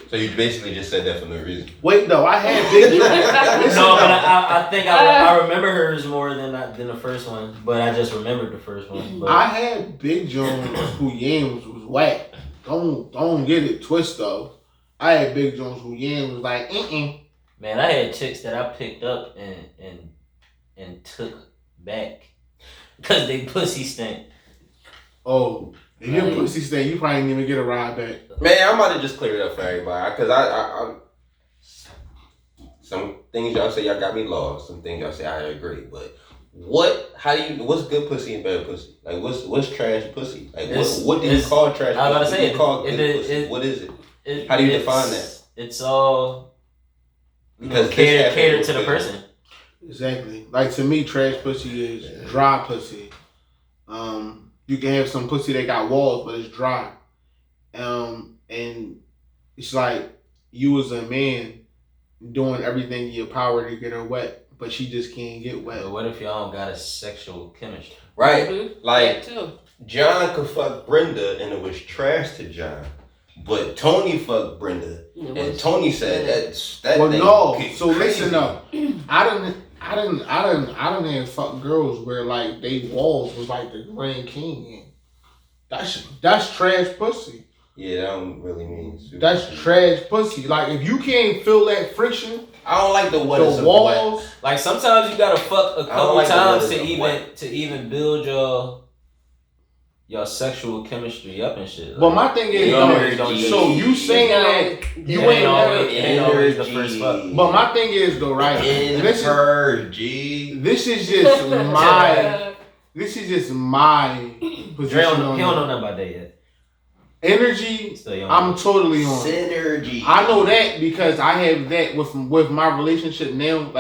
Speaker 5: So you basically just said that for no reason.
Speaker 1: Wait, no, I had big
Speaker 3: No,
Speaker 1: Listen,
Speaker 3: but I think I remember hers more than the first one, but I just remembered the first one. But
Speaker 1: I had Big Jones who yams was whack. Don't get it twisted though. I had Big Jones who yams was like
Speaker 3: man, I had chicks that I picked up and took back because they pussy stink.
Speaker 1: Oh, if your
Speaker 3: Right.
Speaker 1: pussy stay, you probably didn't even get a ride back.
Speaker 5: Man, I'm about to just clear it up for everybody. Because I some things y'all say y'all got me lost. Some things y'all say I agree. But what's good pussy and bad pussy? Like what's trash pussy? Like what do you call trash pussy?
Speaker 3: I was about to
Speaker 5: What do
Speaker 3: say,
Speaker 5: you call good pussy? What is it? How do you define that?
Speaker 3: It's all
Speaker 5: Because
Speaker 3: catered to the person.
Speaker 1: Exactly. Like to me, trash pussy is dry pussy. You can have some pussy that got walls, but it's dry. And it's like you as a man doing everything in your power to get her wet, but she just can't get wet.
Speaker 3: But what if y'all don't got a sexual chemistry?
Speaker 5: Right?
Speaker 2: Mhm.
Speaker 5: Like
Speaker 2: That too.
Speaker 5: John could fuck Brenda and it was trash to John. But Tony fucked Brenda and Tony said that
Speaker 1: Well,
Speaker 5: thing
Speaker 1: no.
Speaker 5: get
Speaker 1: So
Speaker 5: crazy.
Speaker 1: listen up. I didn't have fuck girls where like they walls was like the Grand Canyon. That's trash pussy.
Speaker 5: Yeah, that don't really mean super
Speaker 1: That's
Speaker 5: pussy.
Speaker 1: trash pussy. Like if you can't feel that friction,
Speaker 5: I don't like the what is
Speaker 1: the
Speaker 5: a what.
Speaker 1: walls.
Speaker 3: Like sometimes you gotta fuck a
Speaker 5: I don't
Speaker 3: couple
Speaker 5: like the
Speaker 3: times
Speaker 5: word what.
Speaker 3: to even build your sexual chemistry up and shit.
Speaker 1: But
Speaker 3: Like,
Speaker 1: my thing is,
Speaker 3: you
Speaker 1: though,
Speaker 3: always don't just-
Speaker 1: so you saying that you ain't
Speaker 3: it ain't always the first fuck.
Speaker 1: But my thing is though, right? This is just my
Speaker 3: Dre
Speaker 1: position
Speaker 3: don't,
Speaker 1: on
Speaker 3: he don't know
Speaker 1: it.
Speaker 3: nothing about that yet.
Speaker 1: Energy.
Speaker 3: He's still young.
Speaker 1: I'm totally on.
Speaker 5: Synergy.
Speaker 1: I know that because I have that with my relationship now.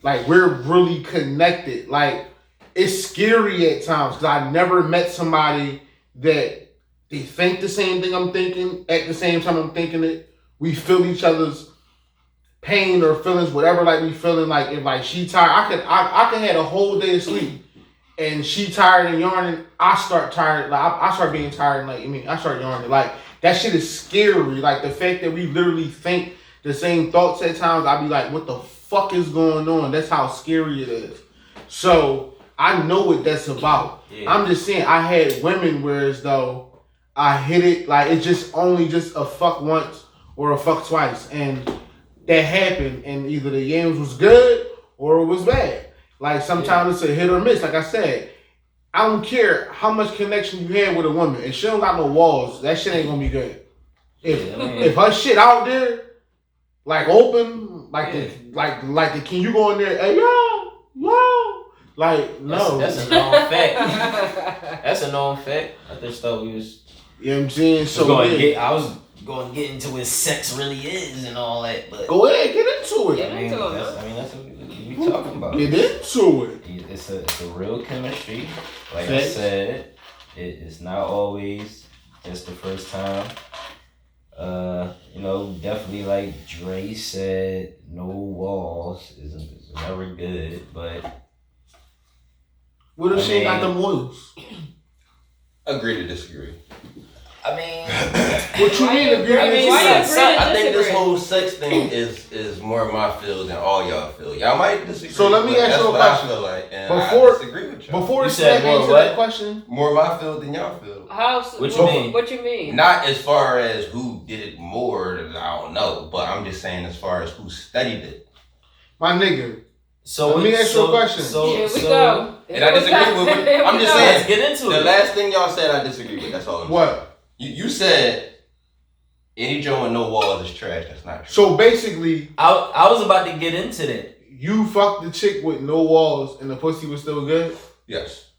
Speaker 1: Like we're really connected. Like it's scary at times because I never met somebody that they think the same thing I'm thinking at the same time I'm thinking it. We feel each other's pain or feelings, whatever. Like we feeling like if like she tired, I could have a whole day of sleep. And she tired and yarning, I start tired. Like I start being tired. Like I start yarning. Like that shit is scary. Like the fact that we literally think the same thoughts at times. I be like, what the fuck is going on? That's how scary it is. So I know what that's about.
Speaker 3: Yeah.
Speaker 1: I'm just saying I had women whereas though I hit it like it's just only just a fuck once or a fuck twice, and that happened. And either the yams was good or it was bad. Like sometimes it's a hit or miss. Like I said, I don't care how much connection you have with a woman. If she don't got no walls, that shit ain't gonna be good. If her shit out there, like open, like the can you go in there? Hey yo, like no.
Speaker 3: That's a known fact. That's a known fact. I just thought we was.
Speaker 1: You know what I'm saying? So
Speaker 3: I was going to get into what sex really is and all that, but
Speaker 1: go ahead, get into it.
Speaker 2: Yeah.
Speaker 3: that's what we talking about.
Speaker 1: Get into it.
Speaker 3: It's a real chemistry. Like
Speaker 1: Facts.
Speaker 3: I said, it's not always just the first time. Definitely like Dre said, no walls is never good, but
Speaker 1: What if
Speaker 3: I
Speaker 1: she ain't got
Speaker 3: mean-
Speaker 1: them oils?
Speaker 5: Agree to disagree.
Speaker 3: I mean,
Speaker 1: What you mean agree to
Speaker 2: why
Speaker 1: disagree?
Speaker 2: you agree?
Speaker 5: I think this
Speaker 2: disagree.
Speaker 5: whole sex thing is more my field than all y'all feel. Y'all might disagree.
Speaker 1: So let me
Speaker 5: but
Speaker 1: ask
Speaker 5: that's
Speaker 1: you a
Speaker 5: what
Speaker 1: question.
Speaker 5: I feel like, and
Speaker 1: Before-
Speaker 5: I disagree with y'all.
Speaker 1: Before
Speaker 3: You
Speaker 1: Snack
Speaker 3: said more
Speaker 1: answer
Speaker 3: what?
Speaker 1: that question,
Speaker 5: More my field than y'all feel.
Speaker 3: What you mean?
Speaker 2: What you mean?
Speaker 5: Not as far as who did it more, I don't know. But I'm just saying as far as who studied it.
Speaker 1: my nigga.
Speaker 3: So
Speaker 1: Let me ask you a question.
Speaker 3: So,
Speaker 2: Here we
Speaker 3: so,
Speaker 2: go.
Speaker 4: And I disagree with it. I'm just
Speaker 3: Let's
Speaker 4: saying.
Speaker 3: get into
Speaker 5: The
Speaker 3: it.
Speaker 5: last thing y'all said, I disagree with. That's all.
Speaker 1: What?
Speaker 4: You said any joint with no walls is trash. That's not true.
Speaker 1: So basically,
Speaker 3: I was about to get into that.
Speaker 1: you fucked the chick with no walls and the pussy was still good?
Speaker 4: Yes.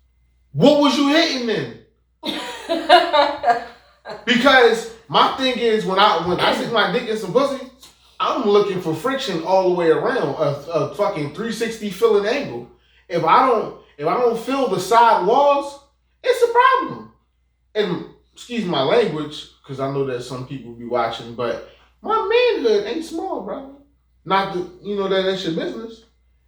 Speaker 1: What was you hitting then? Because my thing is when I stick my dick in some pussy, I'm looking for friction all the way around, a fucking 360 feeling angle. If I don't feel the side walls, it's a problem. And excuse my language, because I know that some people be watching, but my manhood ain't small, bro. Not that that's your business.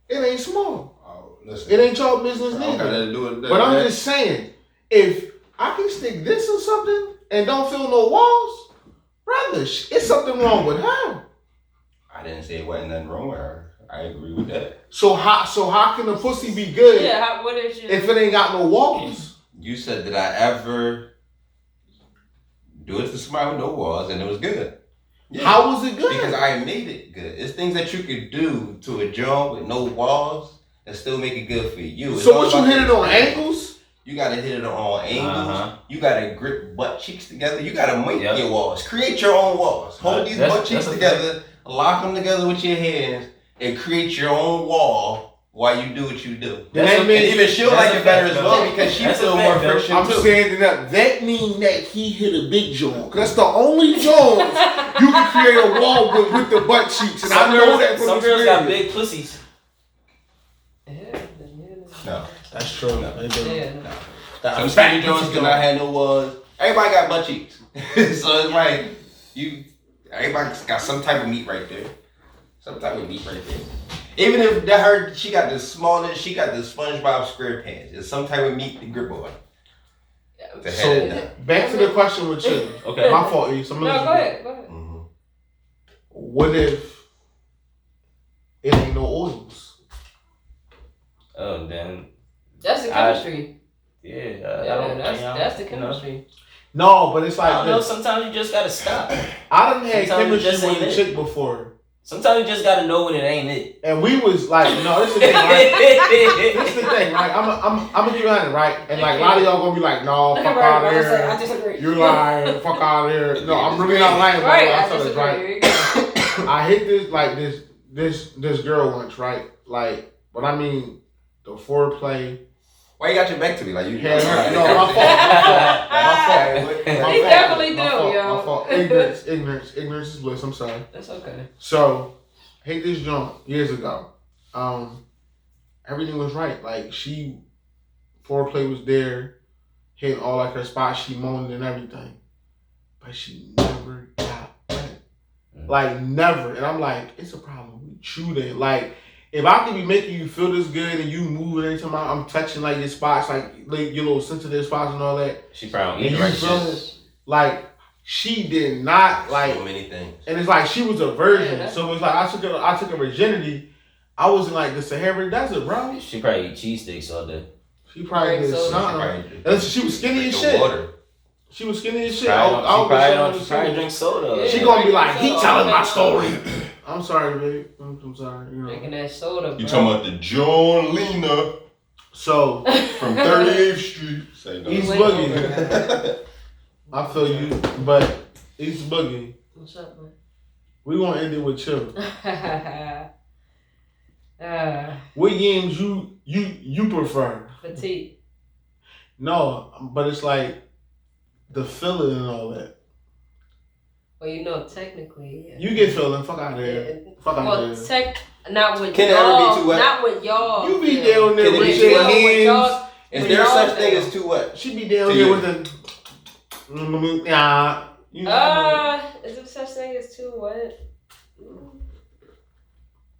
Speaker 1: It ain't small.
Speaker 4: Oh, listen.
Speaker 1: It ain't your business
Speaker 4: I don't gotta
Speaker 1: neither.
Speaker 4: do it.
Speaker 1: But I'm just saying, if I can stick this in something and don't feel no walls, brother, it's something wrong with her.
Speaker 4: I didn't say it wasn't nothing wrong with her. I agree with that.
Speaker 1: So how can the pussy be good
Speaker 2: what is your...
Speaker 1: if it ain't got no walls?
Speaker 4: You said that I ever do it to somebody with no walls and it was good. Yeah.
Speaker 1: How was it good?
Speaker 4: Because I made it good. It's things that you could do to a joint with no walls and still make it good for you. It's
Speaker 1: So
Speaker 4: all
Speaker 1: what, you
Speaker 4: about
Speaker 1: hit it
Speaker 4: the
Speaker 1: on
Speaker 4: experience.
Speaker 1: ankles?
Speaker 4: You gotta hit it on angles.
Speaker 3: Uh-huh.
Speaker 4: You gotta grip butt cheeks together. You gotta make
Speaker 3: Yep.
Speaker 4: your walls. Create your own walls. Hold these
Speaker 3: That's-
Speaker 4: butt cheeks
Speaker 3: that's a
Speaker 4: together, lock them together with your hands, and create your own wall while you do what you do.
Speaker 1: That
Speaker 4: And
Speaker 1: mean-
Speaker 4: even she'll
Speaker 3: that's
Speaker 4: like
Speaker 3: a
Speaker 4: it better
Speaker 3: fact,
Speaker 4: as well
Speaker 3: though.
Speaker 4: because she
Speaker 3: That's a
Speaker 4: feel
Speaker 3: fact,
Speaker 4: more
Speaker 3: though.
Speaker 4: friction
Speaker 1: I'm
Speaker 4: too.
Speaker 1: standing up. That mean that he hit a big joint. That's the only joint you can create a wall with the butt cheeks. And I know that from
Speaker 3: Some girls got
Speaker 1: experience.
Speaker 3: big pussies.
Speaker 4: No.
Speaker 1: That's true.
Speaker 4: Some skinny joints because I had no walls. Everybody got butt cheeks. So it's like everybody got some type of meat right there. Some type of meat right there. Even if she got the smallest, she got the SpongeBob SquarePants. It's some type of meat to grip on.
Speaker 1: So back to the question with you.
Speaker 3: Okay.
Speaker 1: My fault, E.
Speaker 2: No, go ahead.
Speaker 4: Mm-hmm.
Speaker 1: What if it ain't no oils?
Speaker 3: Oh, then
Speaker 2: That's the chemistry.
Speaker 3: that's
Speaker 2: the chemistry.
Speaker 1: No, but it's like
Speaker 3: I don't know.
Speaker 1: this.
Speaker 3: Sometimes you just gotta stop.
Speaker 1: I done had
Speaker 3: Sometimes it just
Speaker 1: chemistry with
Speaker 3: ain't
Speaker 1: a
Speaker 3: it.
Speaker 1: chick before.
Speaker 3: Sometimes you just gotta know when it ain't it.
Speaker 1: And we was like, no, this is the thing, right? This is the thing, right? I'm gonna give you 100, right? And like a lot of y'all gonna be like, no, fuck out of here.
Speaker 2: I disagree.
Speaker 1: You're lying, fuck out of here. No, I'm really not lying, bro.
Speaker 2: Right,
Speaker 1: I
Speaker 2: I
Speaker 1: tell this,
Speaker 2: disagree.
Speaker 1: right? I hit this girl once, right? Like, but I mean, the foreplay.
Speaker 4: Why you got your back to me? Like you
Speaker 1: Yeah, no, my fault.
Speaker 2: He definitely do, yo.
Speaker 1: My fault. Ignorance is bliss. I'm sorry.
Speaker 2: That's okay.
Speaker 1: So, hate this joint years ago. Everything was right. Like foreplay was there, hitting all like her spots. She moaned and everything, but she never got wet. Like never. And I'm like, it's a problem with you then. Like, if I can be making you feel this good and you moving anytime I'm touching like your spots, like your little sensitive spots and all that.
Speaker 3: She probably
Speaker 1: And
Speaker 3: eat
Speaker 1: you
Speaker 3: right
Speaker 1: feel
Speaker 3: shit.
Speaker 1: it, like she did not like.
Speaker 4: so many things.
Speaker 1: And it's like she was a virgin,
Speaker 2: Yeah.
Speaker 1: so it's like I took her virginity. I was in like the Sahara Desert, bro.
Speaker 3: She probably eat cheesesteaks all day.
Speaker 1: She probably did
Speaker 2: So-
Speaker 1: something. And she was skinny as shit.
Speaker 4: Water.
Speaker 1: She was skinny as shit.
Speaker 3: She probably drink soda.
Speaker 1: She gonna be like, he telling my story. I'm sorry, babe. I'm sorry.
Speaker 2: Drinking that soda,
Speaker 4: You
Speaker 2: bro.
Speaker 4: talking about the John Lena
Speaker 1: So
Speaker 4: from 38th Street? Say no.
Speaker 1: East
Speaker 2: Wait,
Speaker 1: Boogie. I feel you, but East Boogie.
Speaker 2: What's up, man?
Speaker 1: We gonna end it with chill. What yams you prefer?
Speaker 2: Petite.
Speaker 1: No, but it's like the feeling and all that.
Speaker 2: Well, technically, yeah.
Speaker 1: You get feeling. Fuck out of here. Fuck out
Speaker 2: Well,
Speaker 1: of here.
Speaker 2: not with
Speaker 5: Can it
Speaker 2: y'all.
Speaker 5: ever be too wet?
Speaker 2: Not with y'all.
Speaker 1: You be
Speaker 2: feel.
Speaker 1: down there
Speaker 5: Can it
Speaker 1: with
Speaker 5: be
Speaker 1: your
Speaker 5: too wet?
Speaker 2: With
Speaker 1: hands.
Speaker 2: y'all-
Speaker 5: Is
Speaker 2: with
Speaker 5: there
Speaker 2: y'all
Speaker 5: such thing
Speaker 2: feel.
Speaker 5: as too wet?
Speaker 1: She be down
Speaker 5: To
Speaker 1: here
Speaker 5: you.
Speaker 1: with the. Yeah. You know.
Speaker 2: Is there such thing as too wet?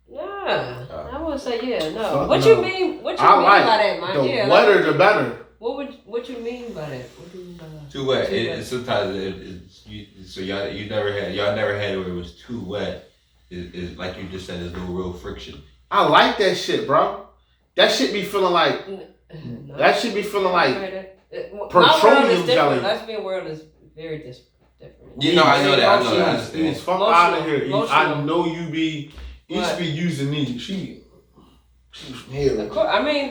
Speaker 2: Nah, I would say yeah. No.
Speaker 1: Fuck
Speaker 2: What
Speaker 1: no.
Speaker 2: you mean? What you
Speaker 1: I
Speaker 2: mean
Speaker 1: like
Speaker 2: by that, man?
Speaker 1: the
Speaker 2: Yeah.
Speaker 1: wetter the better.
Speaker 2: What you mean by that? What do you mean by that?
Speaker 4: Too wet.
Speaker 2: Too wet.
Speaker 4: It's sometimes y'all never had it where it was too wet. It's like you just said. There's no real friction.
Speaker 1: I like that shit, bro. That shit be feeling like.
Speaker 2: No.
Speaker 1: That shit be feeling like.
Speaker 2: My world
Speaker 1: petroleum
Speaker 2: is different.
Speaker 1: jelly.
Speaker 2: Lesbian world is very different.
Speaker 4: You know, I know that. I know that. I
Speaker 1: Please,
Speaker 4: understand.
Speaker 1: fuck
Speaker 2: Emotional.
Speaker 1: out of here. I
Speaker 2: Emotional.
Speaker 1: know you be. You
Speaker 2: What?
Speaker 1: should be using these. She's
Speaker 2: Of
Speaker 1: here.
Speaker 2: course, I mean,